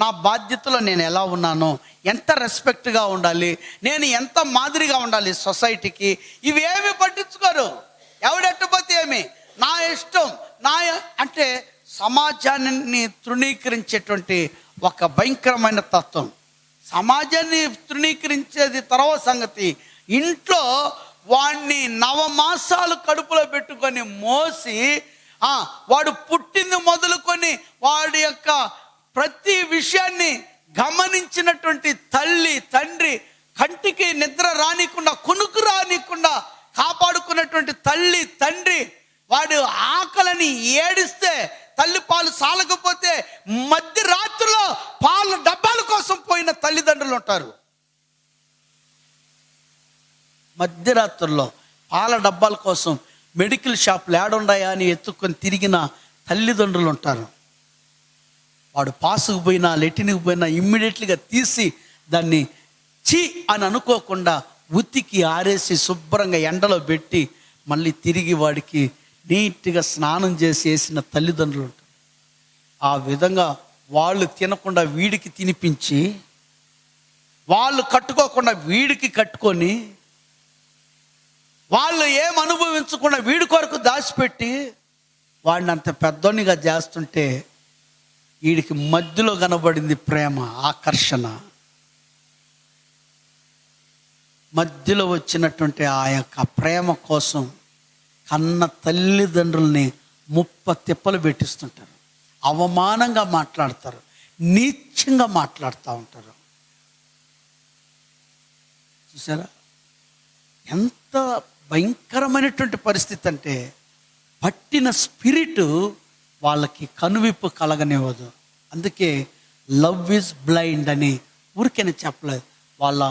నా బాధ్యతలో నేను ఎలా ఉన్నాను, ఎంత రెస్పెక్ట్గా ఉండాలి, నేను ఎంత మాదిరిగా ఉండాలి సొసైటీకి, ఇవేమి పట్టించుకోరు. ఎవడెట్టపోతే ఏమి, నా ఇష్టం, అంటే సమాజాన్ని తృణీకరించేటువంటి ఒక భయంకరమైన తత్వం. సమాజాన్ని తృణీకరించేది తర్వాత సంగతి. ఇంట్లో వాడిని 9 మాసాలు కడుపులో పెట్టుకొని మోసి, వాడు పుట్టింది మొదలుకొని వాడి యొక్క ప్రతి విషయాన్ని గమనించినటువంటి తల్లి తండ్రి, కంటికి నిద్ర రానికుండా, కునుకు రానికుండా కాపాడుకున్నటువంటి తల్లి తండ్రి, వాడు ఆకలిని ఏడిస్తే, తల్లి పాలు సాలకపోతే మధ్యరాత్రిలో పాల డబ్బాల కోసం పోయిన తల్లిదండ్రులు ఉంటారు. మధ్యరాత్రుల్లో పాల డబ్బాల కోసం మెడికల్ షాపులు ఏడున్నాయా అని ఎత్తుక్కొని తిరిగిన తల్లిదండ్రులు ఉంటారు. వాడు పాసుకు పోయినా లెటిన్కి పోయినా ఇమ్మీడియట్లీగా తీసి దాన్ని చీ అని అనుకోకుండా ఉతికి ఆరేసి శుభ్రంగా ఎండలో పెట్టి మళ్ళీ తిరిగి వాడికి నీట్గా స్నానం చేసి వేసిన తల్లిదండ్రులు ఉంటారు. ఆ విధంగా వాళ్ళు తినకుండా వీడికి తినిపించి, వాళ్ళు కట్టుకోకుండా వీడికి కట్టుకొని, వాళ్ళు ఏం అనుభవించకుండా వీడి కొరకు దాచిపెట్టి వాడిని అంత పెద్దోనిగా చేస్తుంటే వీడికి మధ్యలో కనబడింది ప్రేమ, ఆకర్షణ. మధ్యలో వచ్చినటువంటి ఆ యొక్క ప్రేమ కోసం కన్న తల్లిదండ్రుల్ని తిప్పలు పెట్టిస్తుంటారు, అవమానంగా మాట్లాడతారు, నీచంగా మాట్లాడుతూ ఉంటారు. చూసారా ఎంత భయంకరమైనటువంటి పరిస్థితి అంటే, పట్టిన స్పిరిట్ వాళ్ళకి కనువిప్పు కలగనివ్వదు. అందుకే లవ్ ఈజ్ బ్లైండ్ అని ఊరికైనా చెప్పలేదు. వాళ్ళ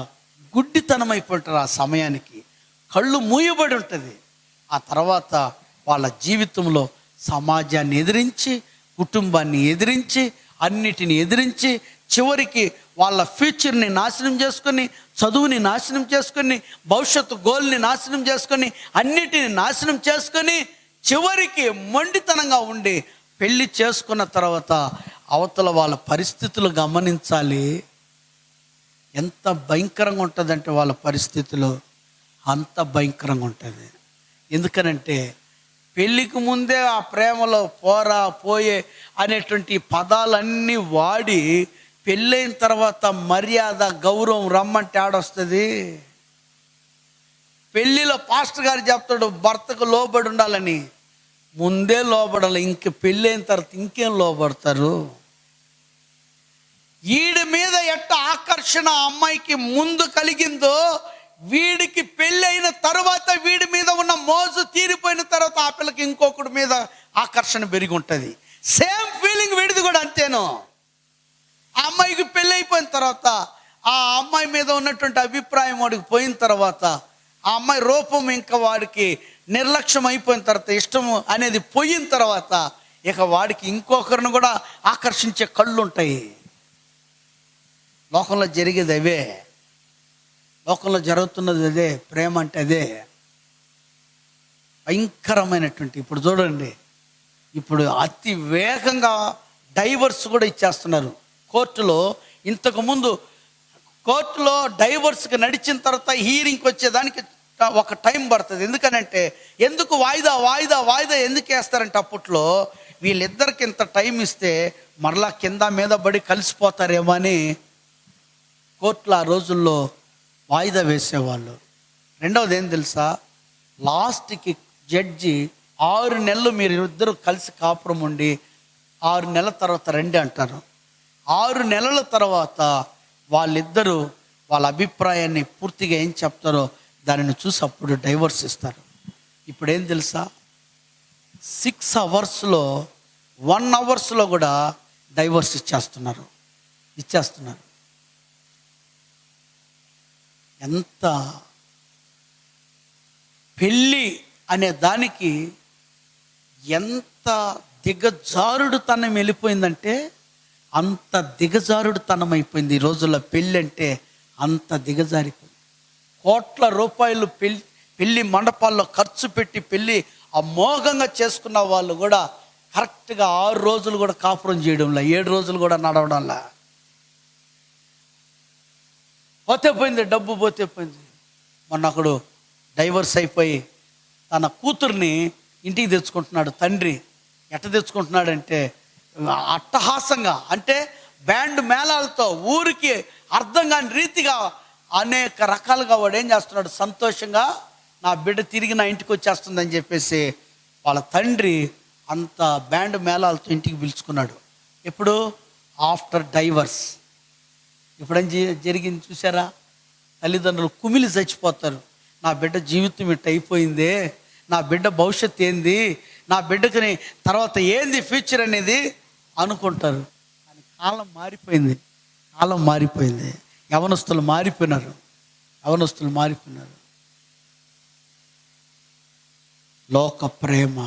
గుడ్డితనం అయిపోతారు. ఆ సమయానికి కళ్ళు మూయబడి ఉంటుంది. ఆ తర్వాత వాళ్ళ జీవితంలో సమాజాన్ని ఎదిరించి, కుటుంబాన్ని ఎదిరించి, అన్నిటిని ఎదిరించి, చివరికి వాళ్ళ ఫ్యూచర్ని నాశనం చేసుకొని, చదువుని నాశనం చేసుకొని, భవిష్యత్తు గోల్ని నాశనం చేసుకొని, అన్నిటిని నాశనం చేసుకొని, చివరికి మొండితనంగా ఉండి పెళ్ళి చేసుకున్న తర్వాత అవతల వాళ్ళ పరిస్థితులు గమనించాలి. ఎంత భయంకరంగా ఉంటుందంటే వాళ్ళ పరిస్థితులు అంత భయంకరంగా ఉంటుంది. ఎందుకనంటే పెళ్ళికి ముందే ఆ ప్రేమలో పోరా పోయే అనేటువంటి పదాలన్నీ వాడి పెళ్ళైన తర్వాత మర్యాద గౌరవం రమ్మంటే ఆడొస్తుంది. పెళ్ళిలో పాస్టర్ గారు చెప్తాడు భర్తకు లోబడి ఉండాలని, ముందే లోబడాలి, ఇంక పెళ్ళైన తర్వాత ఇంకేం లోబడతారు. వీడి మీద ఎట్ట ఆకర్షణ అమ్మాయికి ముందు కలిగిందో, వీడికి పెళ్ళి అయిన తర్వాత వీడి మీద ఉన్న మోజు తీరిపోయిన తర్వాత ఆ పిల్లకి ఇంకొకటి మీద ఆకర్షణ పెరిగి ఉంటుంది. సేమ్ ఫీలింగ్ వీడిది కూడా అంతేను. ఆ అమ్మాయికి పెళ్ళి అయిపోయిన తర్వాత ఆ అమ్మాయి మీద ఉన్నటువంటి అభిప్రాయం వాడికి పోయిన తర్వాత, ఆ అమ్మాయి రూపం ఇంకా వాడికి నిర్లక్ష్యం అయిపోయిన తర్వాత, ఇష్టము అనేది పోయిన తర్వాత, ఇక వాడికి ఇంకొకరిని కూడా ఆకర్షించే కళ్ళు ఉంటాయి. లోకంలో జరిగేది అవే, లోకంలో జరుగుతున్నది అదే. ప్రేమ అంటే అదే భయంకరమైనటువంటి. ఇప్పుడు చూడండి, ఇప్పుడు అతి వేగంగా డైవర్స్ కూడా ఇచ్చేస్తున్నారు కోర్టులో. ఇంతకుముందు కోర్టులో డైవర్స్కి నడిచిన తర్వాత హీరింగ్కి వచ్చేదానికి ఒక టైం పడుతుంది. ఎందుకనంటే ఎందుకు వాయిదా వాయిదా వాయిదా ఎందుకు వేస్తారంటే, అప్పట్లో వీళ్ళిద్దరికి ఇంత టైం ఇస్తే మరలా కింద మీద పడి కలిసిపోతారేమో అని కోర్టులో ఆ రోజుల్లో వాయిదా వేసేవాళ్ళు. రెండవది ఏం తెలుసా, లాస్ట్కి జడ్జి 6 నెలలు మీరు ఇద్దరు కలిసి కాపురం ఉండి 6 నెలల తర్వాత రండి అంటారు. 6 నెలల తర్వాత వాళ్ళిద్దరూ వాళ్ళ అభిప్రాయాన్ని పూర్తిగా ఏం చెప్తారో దానిని చూసి అప్పుడు డైవర్స్ ఇస్తారు. ఇప్పుడు ఏం తెలుసా, 6 అవర్స్లో 1 అవర్స్లో కూడా డైవర్స్ ఇచ్చేస్తున్నారు. ఎంత పెళ్ళి అనే దానికి ఎంత దిగజారుడుతనం వెళ్ళిపోయిందంటే అంత దిగజారుడుతనం అయిపోయింది. ఈ రోజుల్లో పెళ్ళి అంటే అంత దిగజారిపోయింది. కోట్ల రూపాయలు పెళ్ళి మండపాల్లో ఖర్చు పెట్టి పెళ్ళి అమోఘంగా చేసుకున్న వాళ్ళు కూడా కరెక్ట్గా 6 రోజులు కూడా కాపురం చేయడంలా, 7 రోజులు కూడా నడవడంలా. పోతే పోయింది, డబ్బు పోతే పోయింది. మొన్న ఒకడు డైవర్స్ అయిపోయి తన కూతుర్ని ఇంటికి తెచ్చుకుంటున్నాడు. తండ్రి ఎట్ట తెచ్చుకుంటున్నాడంటే అట్టహాసంగా, అంటే బ్యాండ్ మేళాలతో ఊరికి అర్థం కాని రీతిగా అనేక రకాలుగా వాడు ఏం చేస్తున్నాడు, సంతోషంగా నా బిడ్డ తిరిగి నా ఇంటికి వచ్చేస్తుందని చెప్పేసి వాళ్ళ తండ్రి అంత బ్యాండ్ మేళాలతో ఇంటికి పిలుచుకున్నాడు. ఎప్పుడు? After divorce. ఇప్పుడేం జరిగింది చూసారా, తల్లిదండ్రులు కుమిలి చచ్చిపోతారు. నా బిడ్డ జీవితం ఇట్ట అయిపోయిందే, నా బిడ్డ భవిష్యత్తు ఏంది, నా బిడ్డకి తర్వాత ఏంది ఫ్యూచర్ అనేది అనుకుంటారు. కానీ కాలం మారిపోయింది. యవనస్తులు మారిపోయినారు. లోక ప్రేమ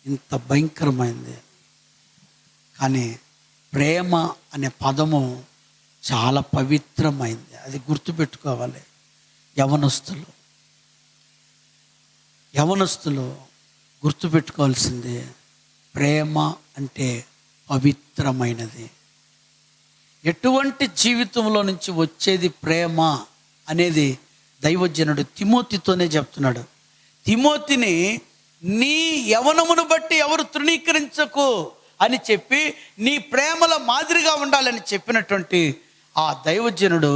ఇంత భయంకరమైంది. కానీ ప్రేమ అనే పదము చాలా పవిత్రమైంది. అది గుర్తుపెట్టుకోవాలి. యవనస్తులు గుర్తుపెట్టుకోవాల్సింది, ప్రేమ అంటే పవిత్రమైనది. ఎటువంటి జీవితంలో నుంచి వచ్చేది ప్రేమ అనేది దైవజనుడు తిమోతితోనే చెప్తున్నాడు. తిమోతిని నీ యవనమును బట్టి ఎవరు తృణీకరించకు అని చెప్పి నీ ప్రేమల మాదిరిగా ఉండాలని చెప్పినటువంటి ఆ దైవజనుడు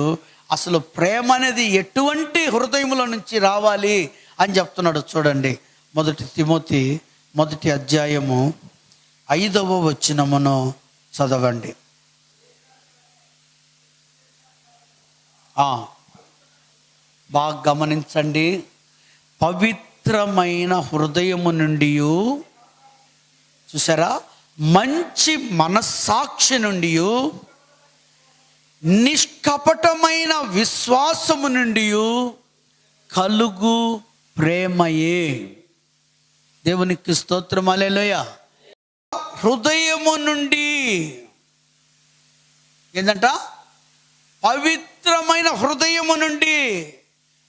అసలు ప్రేమ అనేది ఎటువంటి హృదయంలో నుంచి రావాలి అని చెప్తున్నాడు. చూడండి, 1 తిమోతి 1 అధ్యాయము 5వ వచనమును చదవండి. బాగా గమనించండి. పవిత్రమైన హృదయము నుండి, చూసారా, మంచి మనస్సాక్షి నుండి, నిష్కపటమైన విశ్వాసము నుండి కలుగు ప్రేమయే. దేవునికి స్తోత్రం, హల్లెలూయా. హృదయము నుండి ఏంటంట? పవిత్రమైన హృదయము నుండి,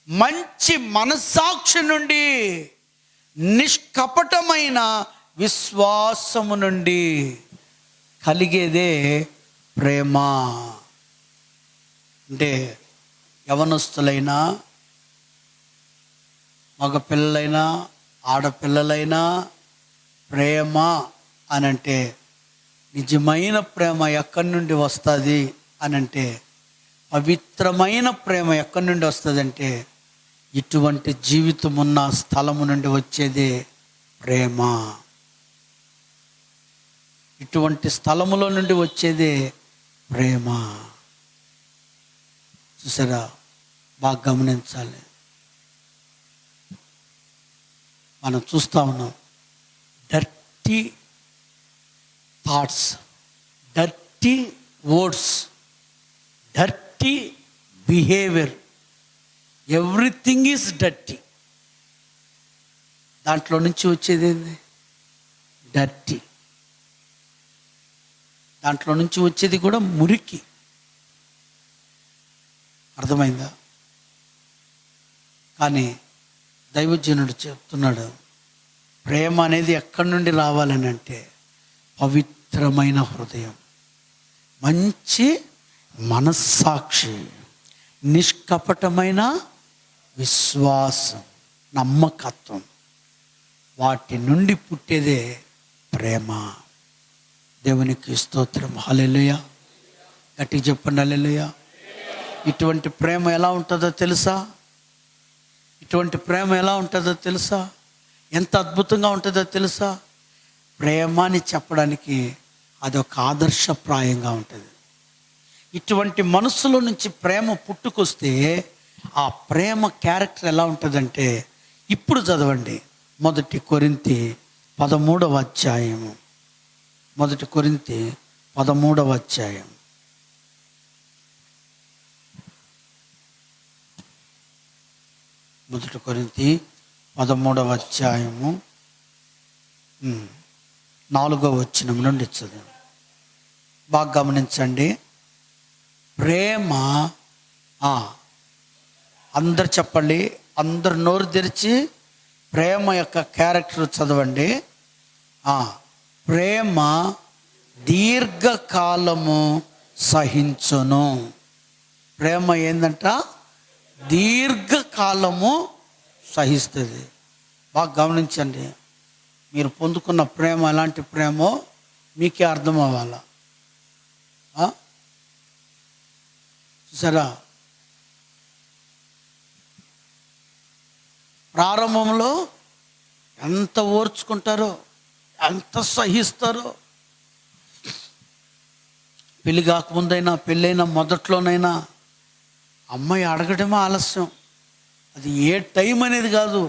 మంచి మనస్సాక్షి నుండి, నిష్కపటమైన విశ్వాసము నుండి కలిగేదే ప్రేమ. అంటే యవనస్తులైనా, మగపిల్లలైనా, ఆడపిల్లలైనా ప్రేమ అనంటే, నిజమైన ప్రేమ ఎక్కడి నుండి వస్తుంది అనంటే, పవిత్రమైన ప్రేమ ఎక్కడి నుండి వస్తుందంటే, ఇటువంటి జీవితం ఉన్న స్థలము నుండి వచ్చేదే ప్రేమ. ఇటువంటి స్థలములో నుండి వచ్చేదే ప్రేమ. చూసారా, బాగా గమనించాలి. మనం చూస్తూ ఉన్నాం, dirty thoughts, dirty words, dirty behaviour, everything is dirty. దాంట్లో నుంచి వచ్చేది ఏంది? డర్టీ. దాంట్లో నుంచి వచ్చేది కూడా మురికి. అర్థమైందా? కానీ దైవజనుడు చెప్తున్నాడు, ప్రేమ అనేది ఎక్కడి నుండి రావాలని అంటే, పవిత్రమైన హృదయం, మంచి మనస్సాక్షి, నిష్కపటమైన విశ్వాసం, నమ్మకత్వం, వాటి నుండి పుట్టేదే ప్రేమ. దేవునికి స్తోత్రం, హల్లెలూయా. గట్టిగా చెప్పండి, హల్లెలూయా. ఇటువంటి ప్రేమ ఎలా ఉంటుందో తెలుసా? ఇటువంటి ప్రేమ ఎలా ఉంటుందో తెలుసా? ఎంత అద్భుతంగా ఉంటుందో తెలుసా? ప్రేమ అని చెప్పడానికి అదొక ఆదర్శప్రాయంగా ఉంటుంది. ఇటువంటి మనసులో నుంచి ప్రేమ పుట్టుకొస్తే ఆ ప్రేమ క్యారెక్టర్ ఎలా ఉంటుందంటే, ఇప్పుడు చదవండి 1 కొరింథీ 13వ అధ్యాయము. 1 కొరింథీ 13వ అధ్యాయం. 1 కొరింథీ 13వ అధ్యాయము 4వ వచనం నుండి చదువు. బాగా గమనించండి. ప్రేమ, అందరు చెప్పండి, అందరు నోరు తెరిచి ప్రేమ యొక్క క్యారెక్టర్ చదవండి. ప్రేమ దీర్ఘకాలము సహించును. ప్రేమ ఏందంట? దీర్ఘకాలము సహిస్తుంది. బాగా గమనించండి. మీరు పొందుకున్న ప్రేమ ఎలాంటి ప్రేమో మీకే అర్థం అవ్వాలా. చూసారా, ప్రారంభంలో ఎంత ఓర్చుకుంటారో, ఎంత సహిస్తారో, పెళ్ళి కాకముందైనా, పెళ్ళైనా మొదట్లోనైనా అమ్మాయి అడగడమే ఆలస్యం. అది ఏ టైం అనేది కాదు,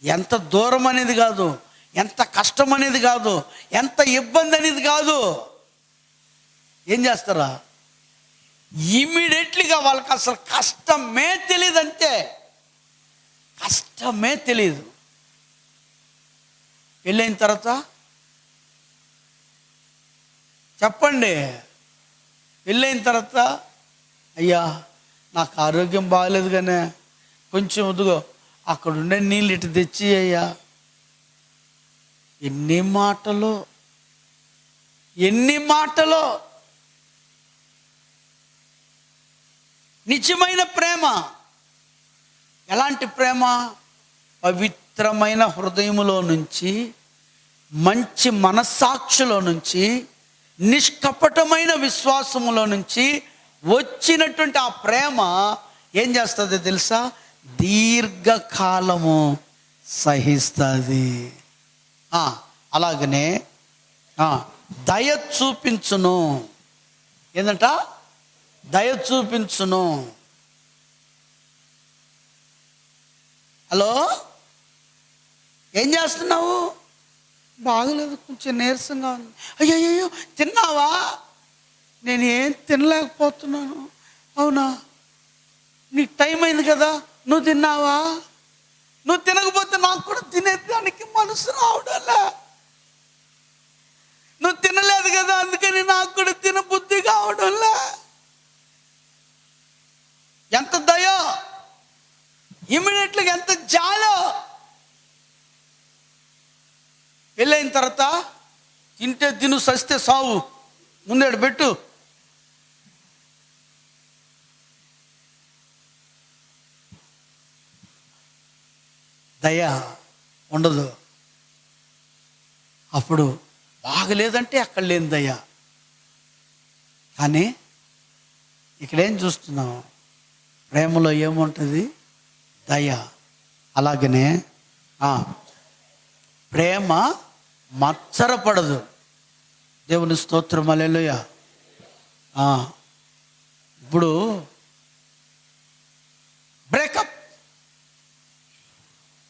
ఎంత దూరం అనేది కాదు, ఎంత కష్టం అనేది కాదు, ఎంత ఇబ్బంది అనేది కాదు. ఏం చేస్తారా, ఇమ్మీడియట్లీగా వాళ్ళకి అసలు కష్టమే తెలియదు. అంతే, కష్టమే తెలియదు. పెళ్ళైన తర్వాత చెప్పండి, పెళ్ళైన తర్వాత అయ్యా నాకు ఆరోగ్యం బాగలేదు కానీ కొంచెం వద్దుగో అక్కడ ఉండే నీళ్ళు ఇటు తెచ్చి అయ్యా. ఎన్ని మాటలు, ఎన్ని మాటలు. నిజమైన ప్రేమ ఎలాంటి ప్రేమ? పవిత్రమైన హృదయములో నుంచి, మంచి మనస్సాక్షిలో నుంచి, నిష్కపటమైన విశ్వాసములో నుంచి వచ్చినటువంటి ఆ ప్రేమ ఏం చేస్తుంది తెలుసా? దీర్ఘకాలము సహిస్తుంది. అలాగనే దయ చూపించును. ఏంటంట? దయ చూపించును. హలో, ఏం చేస్తున్నావు? బాగలేదు, కొంచెం నీరసంగా ఉంది. అయ్యో తిన్నావా? నేను ఏం తినలేకపోతున్నాను. అవునా, నీకు టైం అయింది కదా, నువ్వు తిన్నావా? నువ్వు తినకపోతే నాకు కూడా తినేదానికి మనసు రావడంలే. నువ్వు తినలేదు కదా, అందుకని నాకు కూడా తినబుద్ధి కావడంలే. ఎంత దయో, ఇమ్మీడియట్గా ఎంత జాలో. పెళ్ళైన తర్వాత తింటే తిను, సస్తే సావు, ముందేడు పెట్టు. దయ ఉండదు. అప్పుడు బాగలేదంటే అక్కడ లేని దయ. కానీ ఇక్కడేం చూస్తున్నాం? ప్రేమలో ఏముంటుంది? దయ. అలాగనే ప్రేమ మత్సరపడదు. దేవుని స్తోత్రం, హల్లెలూయా. ఇప్పుడు బ్రేకప్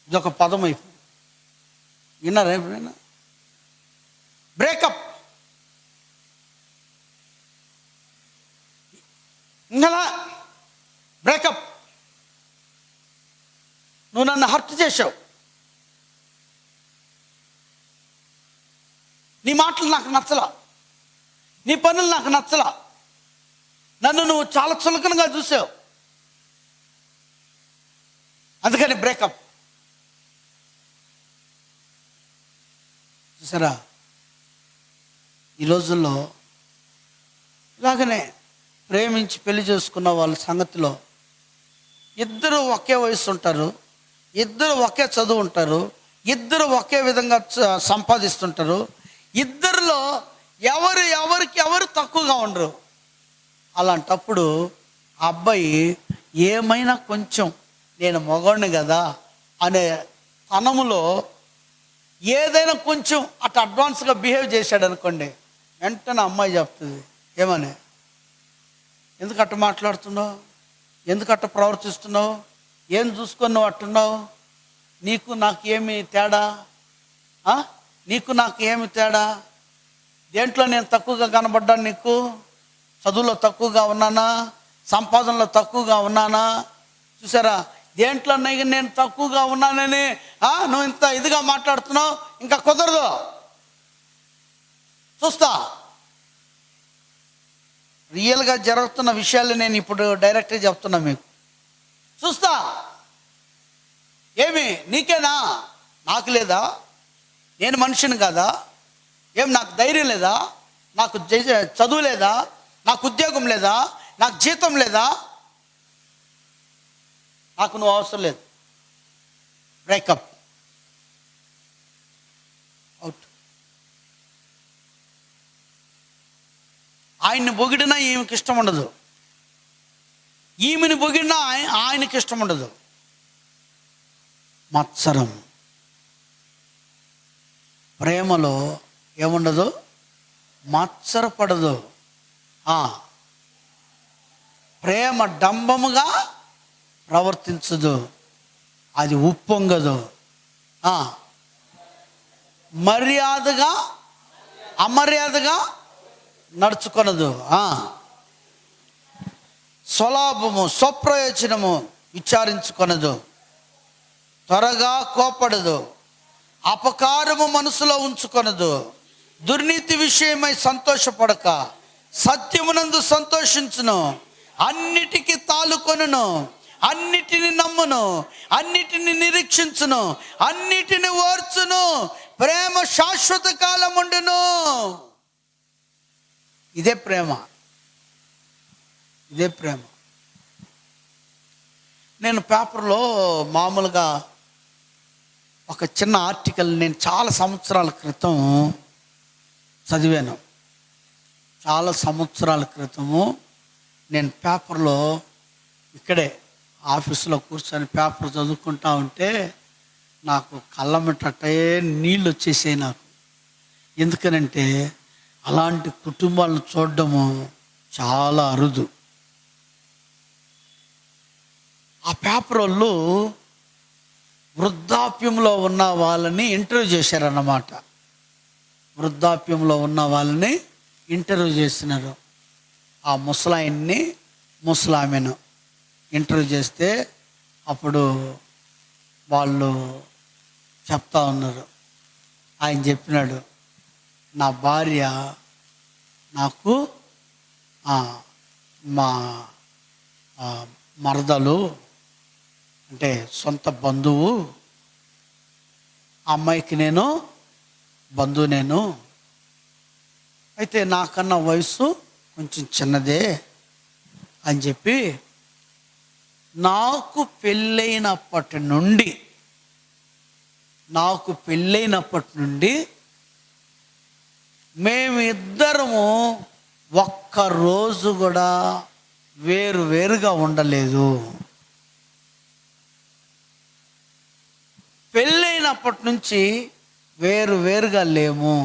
ఇదొక పదం అయిపోయింది. విన్నారా ఎప్పుడైనా? బ్రేకప్. ఇంకా బ్రేకప్. నువ్వు నన్ను హర్ట్ చేసావు, నీ మాటలు నాకు నచ్చలా, నీ పనులు నాకు నచ్చలా, నన్ను నువ్వు చాలా చులకనగా చూసావు, అందుకని బ్రేకప్. చూసారా, ఈ రోజుల్లో ఇలాగనే ప్రేమించి పెళ్లి చేసుకున్న వాళ్ళ సంగతిలో ఇద్దరు ఒకే వయసు ఉంటారు, ఇద్దరు ఒకే చదువు ఉంటారు, ఇద్దరు ఒకే విధంగా సంపాదిస్తుంటారు. ఇద్దరిలో ఎవరికి ఎవరు తక్కువగా ఉండరు. అలాంటప్పుడు ఆ అబ్బాయి ఏమైనా కొంచెం నేను మగవాడిని కదా అనే తనములో ఏదైనా కొంచెం అటు అడ్వాన్స్గా బిహేవ్ చేశాడు అనుకోండి, వెంటనే అమ్మాయి చెప్తుంది, ఏమని, ఎందుకు అట్ట మాట్లాడుతున్నావు, ఎందుకు అట్ట ప్రవర్తిస్తున్నావు, ఏం చూసుకొని నువ్వు అట్టున్నావు, నీకు నాకు ఏమి తేడా, నీకు నాకు ఏమి తేడా, దేంట్లో నేను తక్కువగా కనబడ్డాను, నీకు చదువులో తక్కువగా ఉన్నానా, సంపాదనలో తక్కువగా ఉన్నానా? చూసారా, దేంట్లో నేను తక్కువగా ఉన్నానని నువ్వు ఇంత ఇదిగా మాట్లాడుతున్నావు, ఇంకా కుదరదు, చూస్తా. రియల్గా జరుగుతున్న విషయాలు నేను ఇప్పుడు డైరెక్ట్గా చెప్తున్నా మీకు. చూస్తా. ఏమి నీకేనా, నాకు లేదా? నేను మనిషిని కాదా? ఏం నాకు ధైర్యం లేదా? నాకు చదువు లేదా? నాకు ఉద్యోగం లేదా? నాకు జీతం లేదా? నాకు నువ్వు అవసరం లేదు. Breakup, out. ఆయన్ని పొగిడినా ఈమెకి ఇష్టం ఉండదు, ఈమెని పొగిడినా ఆయనకి ఇష్టం ఉండదు. మత్సరం. ప్రేమలో ఏముండదు? మత్సరపడదు. ప్రేమ డంబముగా ప్రవర్తించదు, అది ఉప్పొంగదు. మర్యాదగా అమర్యాదగా నడుచుకొనదు. స్వలాభము స్వప్రయోజనము విచారించుకొనదు, త్వరగా కోపడదు, అపకారము మనసులో ఉంచుకొనదు, దుర్నీతి విషయమై సంతోషపడక సత్యమునందు సంతోషించును, అన్నిటికీ తాలుకొనును, అన్నిటిని నమ్మును, అన్నిటిని నిరీక్షించును, అన్నిటిని ఓర్చును, ప్రేమ శాశ్వత కాలం ఉండును. ఇదే ప్రేమ, ఇదే ప్రేమ. నేను పేపర్లో మామూలుగా ఒక చిన్న ఆర్టికల్ నేను చాలా సంవత్సరాల క్రితం చదివాను. చాలా సంవత్సరాల క్రితము నేను పేపర్లో ఇక్కడే ఆఫీసులో కూర్చొని పేపర్ చదువుకుంటా ఉంటే నాకు కళ్ళమిటట్టే నీళ్ళు వచ్చేసాయి నాకు. ఎందుకనంటే అలాంటి కుటుంబాలను చూడడము చాలా అరుదు. ఆ పేపర్ వాళ్ళు వృద్ధాప్యంలో ఉన్న వాళ్ళని ఇంటర్వ్యూ చేశారన్నమాట. వృద్ధాప్యంలో ఉన్న వాళ్ళని ఇంటర్వ్యూ చేస్తున్నారు. ఆ ముసలాయన్ని ముసలామెను ఇంటర్వ్యూ చేస్తే అప్పుడు వాళ్ళు చెప్తా ఉన్నారు. ఆయన చెప్పినాడు, నా భార్య నాకు మా మరదలు అంటే సొంత బంధువు, ఆ అమ్మాయికి నేను బంధువు. నేను అయితే నాకన్నా వయసు కొంచెం చిన్నదే అని చెప్పి నాకు పెళ్ళైనప్పటి నుండి మేమిద్దరము ఒక్కరోజు కూడా వేరుగా ఉండలేదు. పెళ్ళైనప్పటి నుంచి వేరుగా లేము.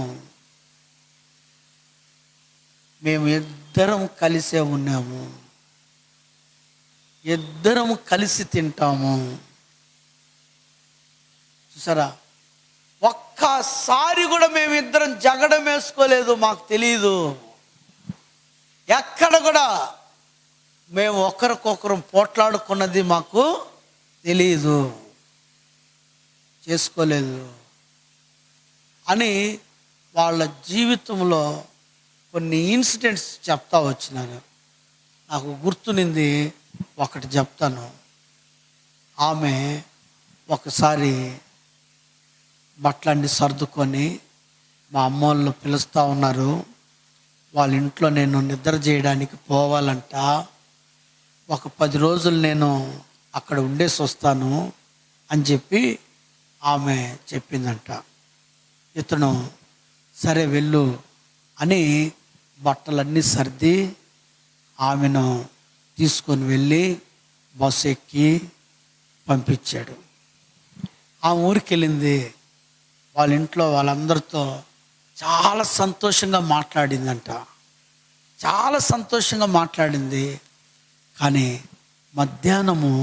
మేము ఇద్దరం కలిసే ఉన్నాము, ఇద్దరం కలిసి తింటాము. చూసారా, ఒక్కసారి కూడా మేమిద్దరం జగడం వేసుకోలేదు. మాకు తెలియదు, ఎక్కడ కూడా మేము ఒకరికొకరు పోట్లాడుకున్నది మాకు తెలియదు, చేసుకోలేదు అని వాళ్ళ జీవితంలో కొన్ని ఇన్సిడెంట్స్ చెప్తా వచ్చినారు. నాకు గుర్తునింది ఒకటి చెప్తాను. ఆమె ఒకసారి బట్టలన్నీ సర్దుకొని మా అమ్మ వాళ్ళు పిలుస్తూ ఉన్నారు. వాళ్ళ ఇంట్లో నేను నిద్ర చేయడానికి పోవాలంట. ఒక 10 రోజులు నేను అక్కడ ఉండేసి వస్తాను అని చెప్పి ఆమె చెప్పిందంట. ఇతను సరే వెళ్ళు అని బట్టలన్నీ సర్ది ఆమెను తీసుకొని వెళ్ళి బస్సు ఎక్కి పంపించాడు. ఆ ఊరికి వెళ్ళింది. వాళ్ళ ఇంట్లో వాళ్ళందరితో చాలా సంతోషంగా మాట్లాడిందంట. చాలా సంతోషంగా మాట్లాడింది. కానీ మధ్యాహ్నము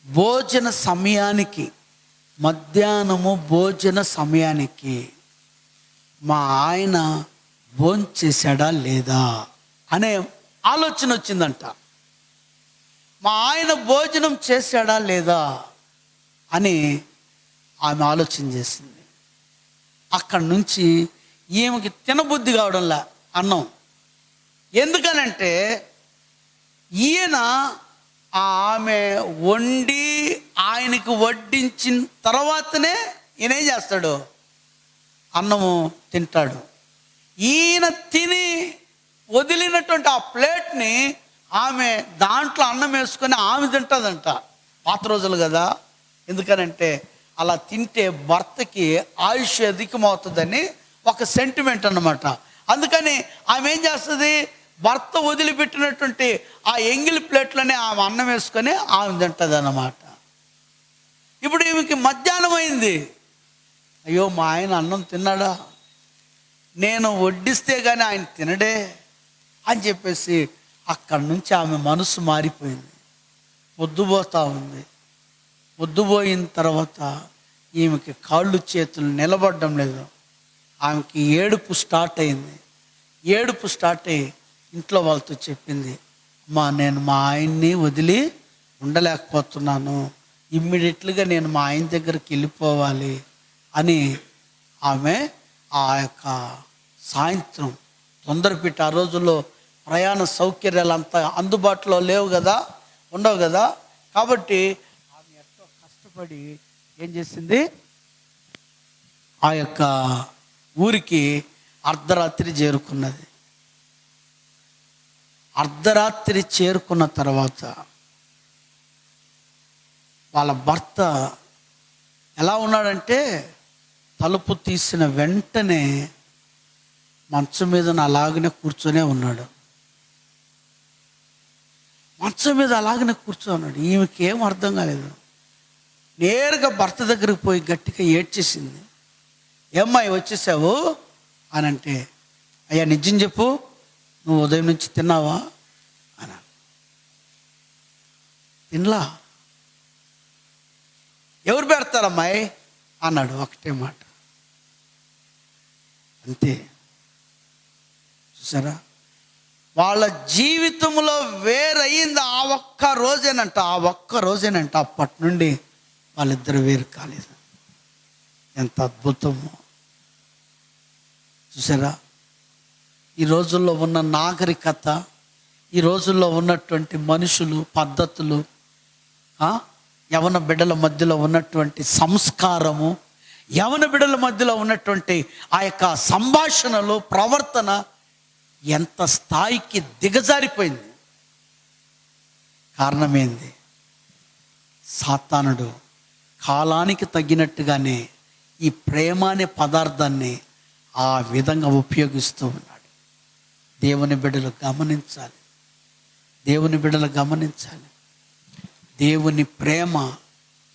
భోజన సమయానికి మా ఆయన భోంచేశాడా లేదా అనే ఆలోచన వచ్చిందంట. మా ఆయన భోజనం చేశాడా లేదా అని ఆమె ఆలోచన చేసింది. అక్కడి నుంచి ఈమెకి తినబుద్ధి కావడంలా అన్నం. ఎందుకనంటే ఈయన ఆమె వండి ఆయనకి వడ్డించిన తర్వాతనే ఈయనేం చేస్తాడు, అన్నము తింటాడు. ఈయన తిని వదిలినటువంటి ఆ ప్లేట్ని ఆమె దాంట్లో అన్నం వేసుకొని ఆమె తింటుందంట. పాత రోజులు కదా. ఎందుకనంటే అలా తింటే భర్తకి ఆయుష్ అధికమవుతుందని ఒక సెంటిమెంట్ అన్నమాట. అందుకని ఆమె ఏం చేస్తుంది, భర్త వదిలిపెట్టినటువంటి ఆ ఎంగిలి ప్లేట్లోనే ఆమె అన్నం వేసుకొని ఆమె తింటుంది అన్నమాట. ఇప్పుడు ఈమెకి మధ్యాహ్నం అయింది. అయ్యో మా ఆయన అన్నం తిన్నాడా, నేను వడ్డిస్తే కానీ ఆయన తినడే అని చెప్పేసి అక్కడి నుంచి ఆమె మనసు మారిపోయింది. పొద్దుపోతూ ఉంది. పొద్దుపోయిన తర్వాత ఈమెకి కాళ్ళు చేతులు నిలబడడం లేదు. ఆమెకి ఏడుపు స్టార్ట్ అయింది. ఏడుపు స్టార్ట్ అయ్యి ఇంట్లో వాళ్ళతో చెప్పింది, అమ్మా నేను మా ఆయన్ని వదిలి ఉండలేకపోతున్నాను, ఇమ్మీడియట్లుగా నేను మా ఆయన దగ్గరికి వెళ్ళిపోవాలి అని ఆమె ఆ యొక్క సాయంత్రం తొందరపెట్టి, ఆ రోజుల్లో ప్రయాణ సౌకర్యాలు అంతా అందుబాటులో లేవు కదా, ఉండవు కదా, కాబట్టి ఆమె ఎంతో కష్టపడి ఏం చేసింది, ఆ యొక్క ఊరికి అర్ధరాత్రి చేరుకున్నది. అర్ధరాత్రి చేరుకున్న తర్వాత వాళ్ళ భర్త ఎలా ఉన్నాడంటే, తలుపు తీసిన వెంటనే మంచం మీద అలాగనే కూర్చొనే ఉన్నాడు. మంచం మీద అలాగనే కూర్చోన్నాడు. ఈమెకి ఏం అర్థం కాలేదు. నేరుగా భర్త దగ్గరికి పోయి గట్టిగా ఏడ్చేసింది. ఏమ్మాయి వచ్చేసావు అని అంటే, అయ్యా నిజం చెప్పు, నువ్వు ఉదయం నుంచి తిన్నావా అని. తినలా. ఎవరు పెడతారమ్మాయి అన్నాడు. ఒకటే మాట, అంతే. చూసారా, వాళ్ళ జీవితంలో వేరయ్యింది ఆ ఒక్క రోజేనంట. అప్పటి నుండి వాళ్ళిద్దరు వేరు కాలేదు. ఎంత అద్భుతమో చూసారా. ఈ రోజుల్లో ఉన్న నాగరికత, ఈ రోజుల్లో ఉన్నటువంటి మనుషులు, పద్ధతులు, యవన బిడ్డల మధ్యలో ఉన్నటువంటి సంస్కారము, యవన బిడ్డల మధ్యలో ఉన్నటువంటి ఆ యొక్క సంభాషణలు, ప్రవర్తన ఎంత స్థాయికి దిగజారిపోయింది. కారణమేంది? సాతానుడు కాలానికి తగ్గినట్టుగానే ఈ ప్రేమ అనే పదార్థాన్ని ఆ విధంగా ఉపయోగిస్తూ ఉన్నాడు. దేవుని బిడ్డలు గమనించాలి. దేవుని ప్రేమ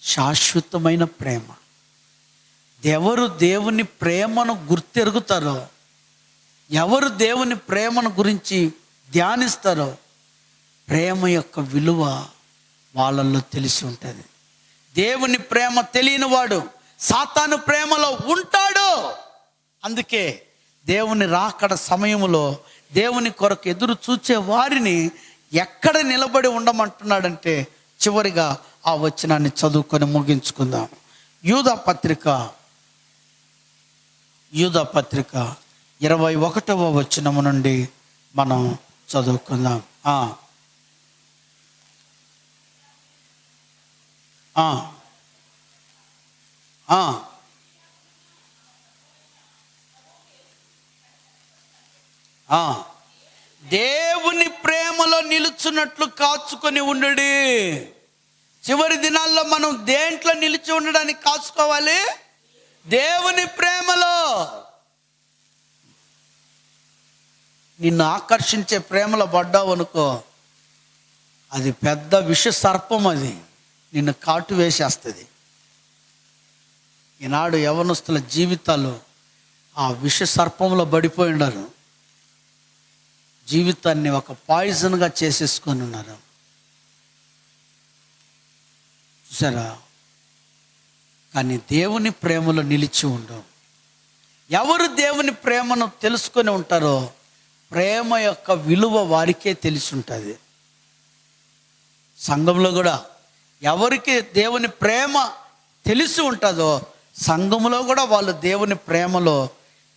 శాశ్వతమైన ప్రేమ. ఎవరు దేవుని ప్రేమను గుర్తెరుగుతారో, ఎవరు దేవుని ప్రేమను గురించి ధ్యానిస్తారో, ప్రేమ యొక్క విలువ వాళ్ళల్లో తెలిసి ఉంటుంది. దేవుని ప్రేమ తెలియని వాడు సాతాను ప్రేమలో ఉంటాడు. అందుకే దేవుని రాకడ సమయంలో దేవుని కొరకు ఎదురు చూచే వారిని ఎక్కడ నిలబడి ఉండమంటున్నాడంటే, చివరిగా ఆ వచనాన్ని చదువుకొని ముగించుకుందాం. యూదా పత్రిక 21వ వచనము నుండి మనం చదువుకుందాం. దేవుని ప్రేమలో నిలుచున్నట్లు కాచుకొని ఉండుడి. చివరి దినాల్లో మనం దేంట్లో నిలిచి ఉండడానికి కాచుకోవాలి? దేవుని ప్రేమలో. నిన్ను ఆకర్షించే ప్రేమలో పడ్డావు అనుకో, అది పెద్ద విష సర్పం. అది నిన్ను కాటు వేసేస్తుంది. ఈనాడు యవనస్తుల జీవితాలు ఆ విష సర్పంలో పడిపోయి ఉన్నారు. జీవితాన్ని ఒక పాయిజన్గా చేసేసుకొని ఉన్నారు. చూసారా? కానీ దేవుని ప్రేమలో నిలిచి ఉండవు. ఎవరు దేవుని ప్రేమను తెలుసుకొని ఉంటారో, ప్రేమ యొక్క విలువ వారికే తెలిసి ఉంటుంది. సంఘంలో కూడా ఎవరికి దేవుని ప్రేమ తెలిసి ఉంటుందో, సంఘంలో కూడా వాళ్ళు దేవుని ప్రేమలో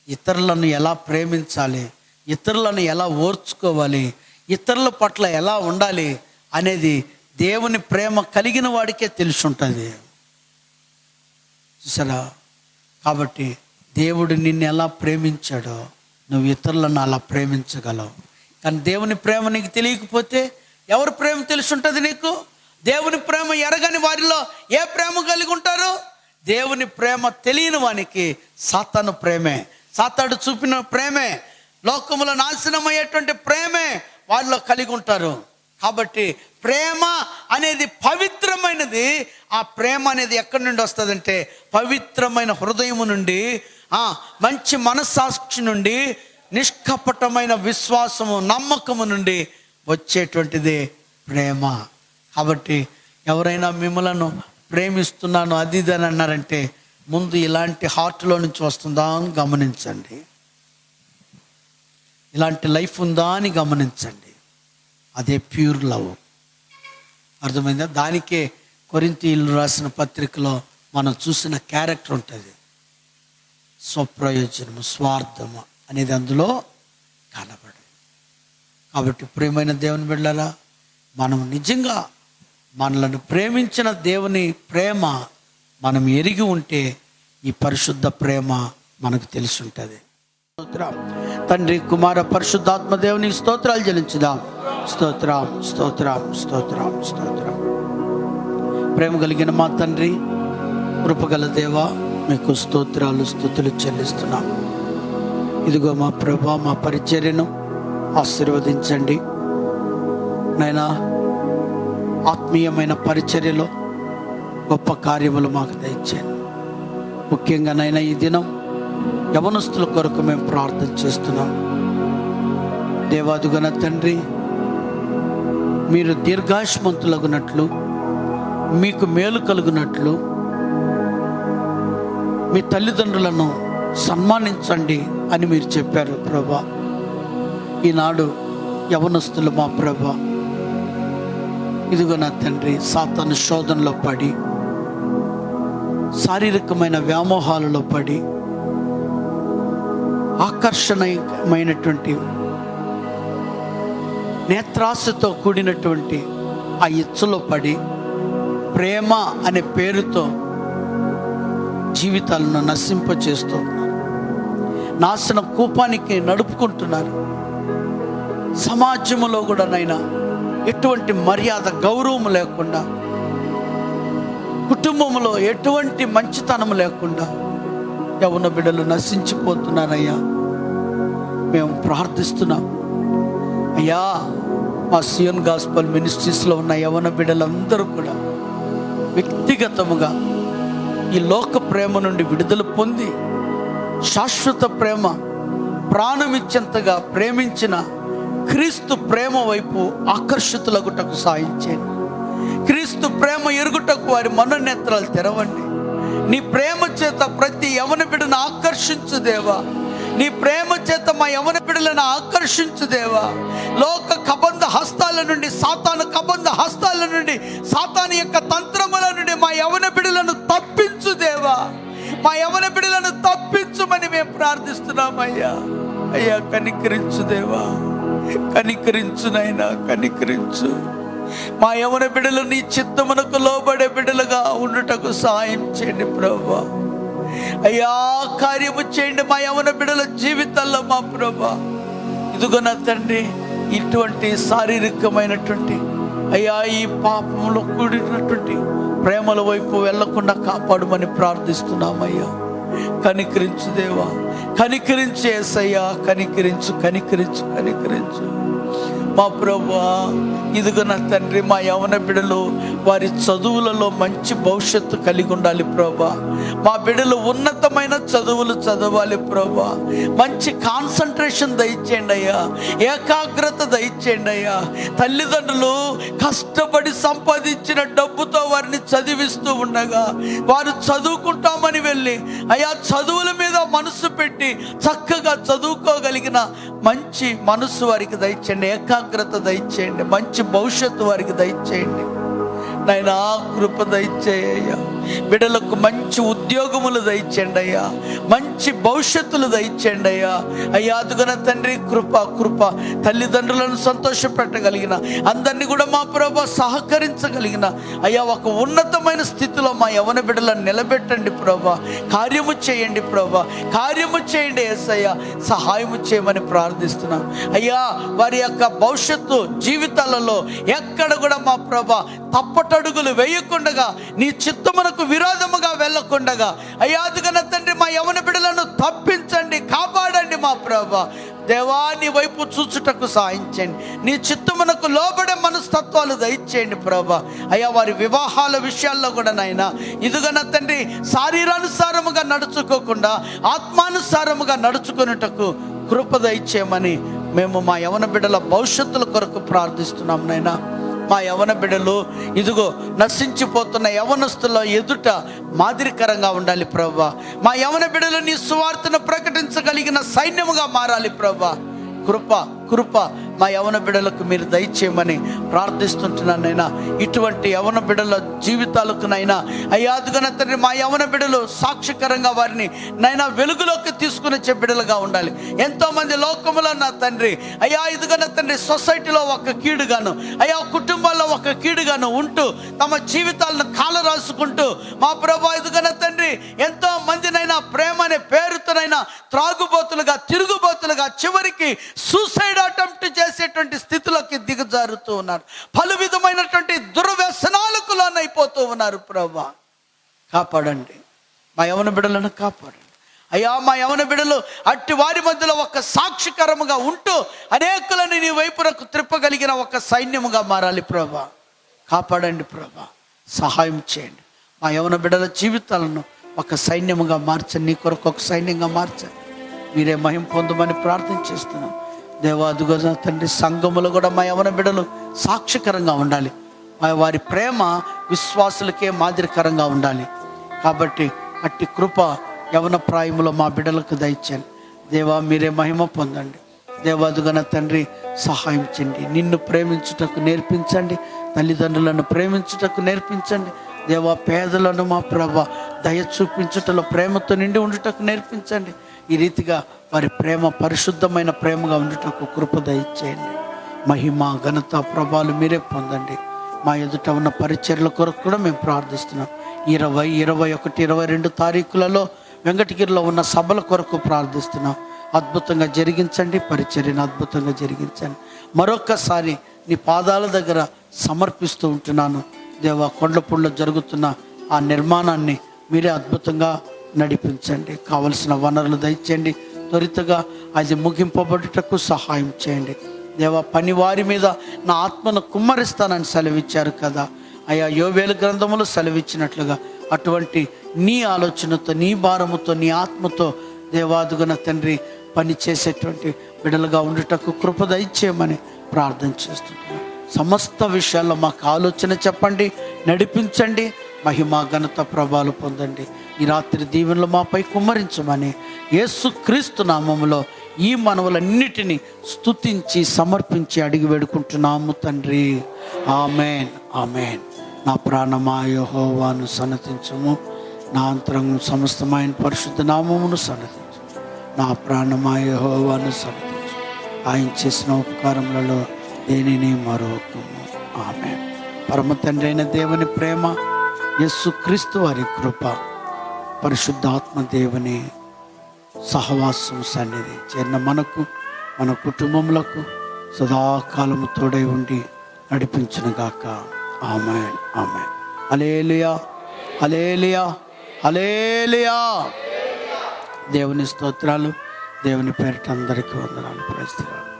ఇతరులను ఎలా ప్రేమించాలి, ఇతరులను ఎలా ఓర్చుకోవాలి, ఇతరుల పట్ల ఎలా ఉండాలి అనేది దేవుని ప్రేమ కలిగిన వాడికే తెలిసి ఉంటుంది. చూసారా? కాబట్టి దేవుడు నిన్ను ఎలా ప్రేమించాడో నువ్వు ఇతరులను అలా ప్రేమించగలవు. కానీ దేవుని ప్రేమ నీకు తెలియకపోతే ఎవరి ప్రేమ తెలిసి ఉంటుంది నీకు? దేవుని ప్రేమ ఎరగని వారిలో ఏ ప్రేమ కలిగి ఉంటారు? దేవుని ప్రేమ తెలియని వానికి సాతాను ప్రేమే, సాతాడు చూపిన ప్రేమే, లోకములో నాశనమయ్యేటువంటి ప్రేమే వాళ్ళలో కలిగి ఉంటారు. కాబట్టి ప్రేమ అనేది పవిత్రమైనది. ఆ ప్రేమ అనేది ఎక్కడి నుండి వస్తుందంటే, పవిత్రమైన హృదయము నుండి, మంచి మనస్సాక్షి నుండి, నిష్కపటమైన విశ్వాసము, నమ్మకము నుండి వచ్చేటువంటిది ప్రేమ. కాబట్టి ఎవరైనా మిమ్మలను ప్రేమిస్తున్నాను అది ఇది అని అన్నారంటే, ముందు ఇలాంటి హార్ట్లో నుంచి వస్తుందా అని గమనించండి. ఇలాంటి లైఫ్ ఉందా అని గమనించండి. అదే ప్యూర్ లవ్. అర్థమైందా? దానికే కొరింథీయులు రాసిన పత్రికలో మనం చూసిన క్యారెక్టర్ ఉంటుంది. స్వప్రయోజనము, స్వార్థము అనేది అందులో కనబడదు. కాబట్టి ప్రియమైన దేవుని బిడ్డలారా, మనం నిజంగా మనలను ప్రేమించిన దేవుని ప్రేమ మనం ఎరిగి ఉంటే ఈ పరిశుద్ధ ప్రేమ మనకు తెలిసి ఉంటుంది. స్తోత్రం. తండ్రి, కుమార, పరిశుద్ధాత్మ దేవునికి స్తోత్రాలు చెల్లించుదాం. స్తోత్రం, స్తోత్రం, స్తోత్రం, స్తోత్రం. ప్రేమ కలిగిన మా తండ్రి, కృపగల దేవా, మీకు స్తోత్రాలు, స్తుతులు చెల్లిస్తున్నాం. ఇదిగో మా ప్రభా, మా పరిచర్యను ఆశీర్వదించండి నైనా. ఆత్మీయమైన పరిచర్యలో గొప్ప కార్యములు మాకు దయచేయండి. ముఖ్యంగా నైనా ఈ దినం యవనస్తుల కొరకు మేము ప్రార్థన చేస్తున్నాం. దేవాదుగన తండ్రి, మీరు దీర్ఘాయుష్మంతులగునట్లు, మీకు మేలు కలుగునట్లు మీ తల్లిదండ్రులను సన్మానించండి అని మీరు చెప్పారు ప్రభా. ఈనాడు యవనస్తులు మా ప్రభా, ఇదిగో నా తండ్రి, సాతాను శోధనలో పడి, శారీరకమైన వ్యామోహాలలో పడి, ఆకర్షణీయమైనటువంటి నేత్రాశతో కూడినటువంటి ఆ ఇచ్చలో పడి, ప్రేమ అనే పేరుతో జీవితాలను నశింపచేస్తూ నాశన కూపానికి నడుపుకుంటున్నారు. సమాజంలో కూడా నైనా ఎటువంటి మర్యాద, గౌరవం లేకుండా, కుటుంబంలో ఎటువంటి మంచితనం లేకుండా యవన బిడ్డలు నశించిపోతున్నారయ్యా. మేము ప్రార్థిస్తున్నాం అయ్యా, మా సియోన్ గాస్పల్ మినిస్ట్రీస్లో ఉన్న యవన బిడ్డలందరూ కూడా వ్యక్తిగతముగా ఈ లోక ప్రేమ నుండి విడుదల పొంది శాశ్వత ప్రేమ, ప్రాణమిచ్చేంతగా ప్రేమించిన క్రీస్తు ప్రేమ వైపు ఆకర్షితులగుటకు సాయం చేయండి. క్రీస్తు ప్రేమ ఎరుగుటకు వారి మనోనేత్రాలు తెరవండి. నీ ప్రేమ చేత ప్రతి యవన బిడ్డను ఆకర్షించు దేవా. నీ ప్రేమ చేత మా యవన బిడ్డలను ఆకర్షించు దేవా. లోక కబంధ హస్తాల నుండి, సాతాను కబంధ హస్తాల నుండి, సాతాను యొక్క తంత్రముల నుండి మా యవన బిడ్డలను తప్పించు దేవా. మా యవన బిడ్డలను తప్పించుమని మేము ప్రార్థిస్తున్నామయ్యా. అయ్యా, కనికరించు దేవా, కనికరించు నైనా, కనికరించు. మా యవన బిడ్డలు నీ చిత్తమునకు లోబడే బిడ్డలుగా ఉండుటకు సహాయం చేయండి ప్రభువా. అయ్యా, కార్యము చేయండి మా యవన బిడ్డల జీవితాల్లో మా ప్రభువా. ఇదిగో నా తండ్రి, ఇటువంటి శారీరకమైనటువంటి అయ్యా ఈ పాపంలో కూడినటువంటి ప్రేమల వైపు వెళ్లకుండా కాపాడమని ప్రార్థిస్తున్నామయ్యా. కనికరించు దేవా, కనికరించు యేసయ్యా, కనికరించు, కనికరించు, కనికరించు మా ప్రభువా. ఇదిగో నా తండ్రి, మా యవన బిడ్డలు వారి చదువులలో మంచి భవిష్యత్తు కలిగి ఉండాలి ప్రభా. మా బిడ్డలు ఉన్నతమైన చదువులు చదవాలి ప్రభా. మంచి కాన్సన్ట్రేషన్ దయచేయండి అయ్యా, ఏకాగ్రత దయచేయండి అయ్యా. తల్లిదండ్రులు కష్టపడి సంపాదించిన డబ్బుతో వారిని చదివిస్తూ ఉండగా వారు చదువుకుంటామని వెళ్ళి అయ్యా చదువుల మీద మనసు పెట్టి చక్కగా చదువుకోగలిగిన మంచి మనసు వారికి దయచేయండి, ఏకాగ్రత దయచేయండి, మంచి భవిష్యత్తు వారికి దయచేయండి నాయనా. కృప దయచేయ్యా. బిడ్డలకు మంచి ఉద్యోగములు దయచేయండి అయ్యా, మంచి భవిష్యత్తులు దయచేయండి అయ్యా. అయ్యా అదుగన తండ్రి, కృప కృప. తల్లిదండ్రులను సంతోషపెట్టగలిగిన, అందరినీ కూడా మా ప్రభా సహకరించగలిగిన అయ్యా ఒక ఉన్నతమైన స్థితిలో మా యవన బిడ్డలను నిలబెట్టండి ప్రభా. కార్యము చేయండి ప్రభా, కార్యము చేయండి యేసయ్యా. సహాయము చేయమని ప్రార్థిస్తున్నాం అయ్యా. వారి యొక్క భవిష్యత్తు జీవితాలలో ఎక్కడ కూడా మా ప్రభా తప్పటడుగులు వేయకుండగా, నీ చిత్తమునకు విరోధముగా వెళ్ళకుండగా అయ్యా అదుగన తండ్రి మా యవన బిడ్డలను తప్పించండి, కాపాడండి మా ప్రభా. దేవా, నీ వైపు చూచుటకు సాయించండి, నీ చిత్తమునకు లోబడే మనస్తత్వాలు దయచేయండి ప్రభా. అయ్యా వారి వివాహాల విషయాల్లో కూడా నాయనా ఇదిగన తండ్రి శారీరానుసారముగా నడుచుకోకుండా ఆత్మానుసారముగా నడుచుకున్నటకు కృప దయచేయమని మేము మా యవన బిడ్డల భవిష్యత్తుల కొరకు ప్రార్థిస్తున్నాం నాయనా. మా యవన బిడ్డలు ఇదిగో నశించిపోతున్న యవనస్తుల ఎదుట మాదిరికరంగా ఉండాలి ప్రభా. మా యవన బిడ్డలు నీ సువార్తను ప్రకటించగలిగిన సైన్యముగా మారాలి ప్రభా. కృప కృప మా యవన బిడ్డలకు మీరు దయచేయమని ప్రార్థిస్తుంటున్నానైనా. ఇటువంటి యవన బిడ్డల జీవితాలకునైనా అయ్యా అదుగన తండ్రి మా యవన బిడ్డలు సాక్షికరంగా వారిని నైనా వెలుగులోకి తీసుకుని వచ్చే బిడ్డలుగా ఉండాలి. ఎంతోమంది లోకములో నా తండ్రి అయ్యా ఇదిగన తండ్రి సొసైటీలో ఒక కీడుగాను, అయ్యా కుటుంబాల్లో ఒక కీడుగాను ఉంటూ తమ జీవితాలను కాలు రాసుకుంటూ మా ప్రభా ఇదిగన తండ్రి ఎంతో మందినైనా ప్రేమ అనే పేరుతోనైనా త్రాగుబోతులుగా, తిరుగుబోతులుగా, చివరికి సూసైడ్ అటెంప్ట్ చేసేటువంటి స్థితిలోకి దిగజారుతూ ఉన్నారు. పలు విధమైనటువంటి దుర్వ్యసనాలకు లోనైపోతూ ఉన్నారు. ప్రభా కాపాడండి, మా యవన బిడ్డలను కాపాడండి అయ్యా. మా యవన బిడ్డలు అట్టి వారి మధ్యలో ఒక సాక్షికరముగా ఉంటూ అనేకులను నీ వైపునకు త్రిప్పగలిగిన ఒక సైన్యముగా మారాలి. ప్రభా కాపాడండి, ప్రభా సహాయం చేయండి. మా యవన బిడ్డల జీవితాలను ఒక సైన్యముగా మార్చండి, నీ కొరకు ఒక సైన్యంగా మార్చండి. మీరే మహిమ పొందమని ప్రార్థన చేస్తున్నాం దేవా. అదుగో తండ్రి సంఘములో కూడా మా యవన బిడ్డలు సాక్షికరంగా ఉండాలి. వారి ప్రేమ విశ్వాసులకే మాదిరికరంగా ఉండాలి. కాబట్టి అట్టి కృప యవన ప్రాయములో మా బిడ్డలకు దయచేయండి దేవా. మీరే మహిమ పొందండి దేవా. అదుగన తండ్రి సహాయం చేయండి. నిన్ను ప్రేమించుటకు నేర్పించండి, తల్లిదండ్రులను ప్రేమించుటకు నేర్పించండి దేవా. పేదలను మా ప్రభ దయ చూపించుటలో ప్రేమతో నిండి ఉండుటకు నేర్పించండి. ఈ రీతిగా వారి ప్రేమ పరిశుద్ధమైన ప్రేమగా ఉండుటకు కృప దయచేయండి. మహిమ ఘనత ప్రభావాలు మీరే పొందండి. మా ఎదుట ఉన్న పరిచర్ల కొరకు కూడా మేము ప్రార్థిస్తున్నాం. 20, 21, 22 తారీఖులలో వెంకటగిరిలో ఉన్న సభల కొరకు ప్రార్థిస్తున్నాం. అద్భుతంగా జరిగించండి, పరిచర్యను అద్భుతంగా జరిగించండి. మరొక్కసారి నీ పాదాల దగ్గర సమర్పిస్తూ ఉంటున్నాను దేవా. కొండపూడిలో జరుగుతున్న ఆ నిర్మాణాన్ని మీరే అద్భుతంగా నడిపించండి. కావలసిన వనరులు దయచేయండి. త్వరితగా అది ముగింపబడుటకు సహాయం చేయండి దేవా. పని వారి మీద నా ఆత్మను కుమ్మరిస్తానని సెలవిచ్చారు కదా అయ్యా. యోవేలు గ్రంథములు సెలవిచ్చినట్లుగా అటువంటి నీ ఆలోచనతో, నీ భారముతో, నీ ఆత్మతో దేవాదుగన తండ్రి పని చేసేటువంటి బిడ్డలుగా ఉండుటకు కృప దయచేయమని ప్రార్థన చేస్తున్నాను. సమస్త విషయాల్లో మాకు ఆలోచన చెప్పండి, నడిపించండి. మహిమ ఘనత ప్రభావాలు పొందండి. ఈ రాత్రి దీవెనలు మాపై కుమ్మరించమని యేసుక్రీస్తు నామములో ఈ మనవులన్నిటినీ స్తుతించి సమర్పించి అడిగి వేడుకుంటున్నాము తండ్రి. Amen, amen. నా ప్రాణమా యెహోవాను సన్నతించుము, నా అంతరంగం సమస్తమైన పరిశుద్ధ నామమును సన్నతించు. నా ప్రాణమా యెహోవాను సన్నతించు, ఆయన చేసిన ఉపకారములలో దేనిని మరొకము. ఆమెన్. పరమ తండ్రి అయిన దేవుని ప్రేమ, యేసుక్రీస్తు వారి కృప, పరిశుద్ధాత్మ దేవుని సహవాసం సన్నిధి చేరిన మనకు, మన కుటుంబములకు సదాకాలము తోడై ఉండి నడిపించునుగాక. Amen, amen. Hallelujah, hallelujah, hallelujah. దేవుని స్తోత్రాలు. దేవుని పేరిట అందరికీ వందనాలు. Praise the lord.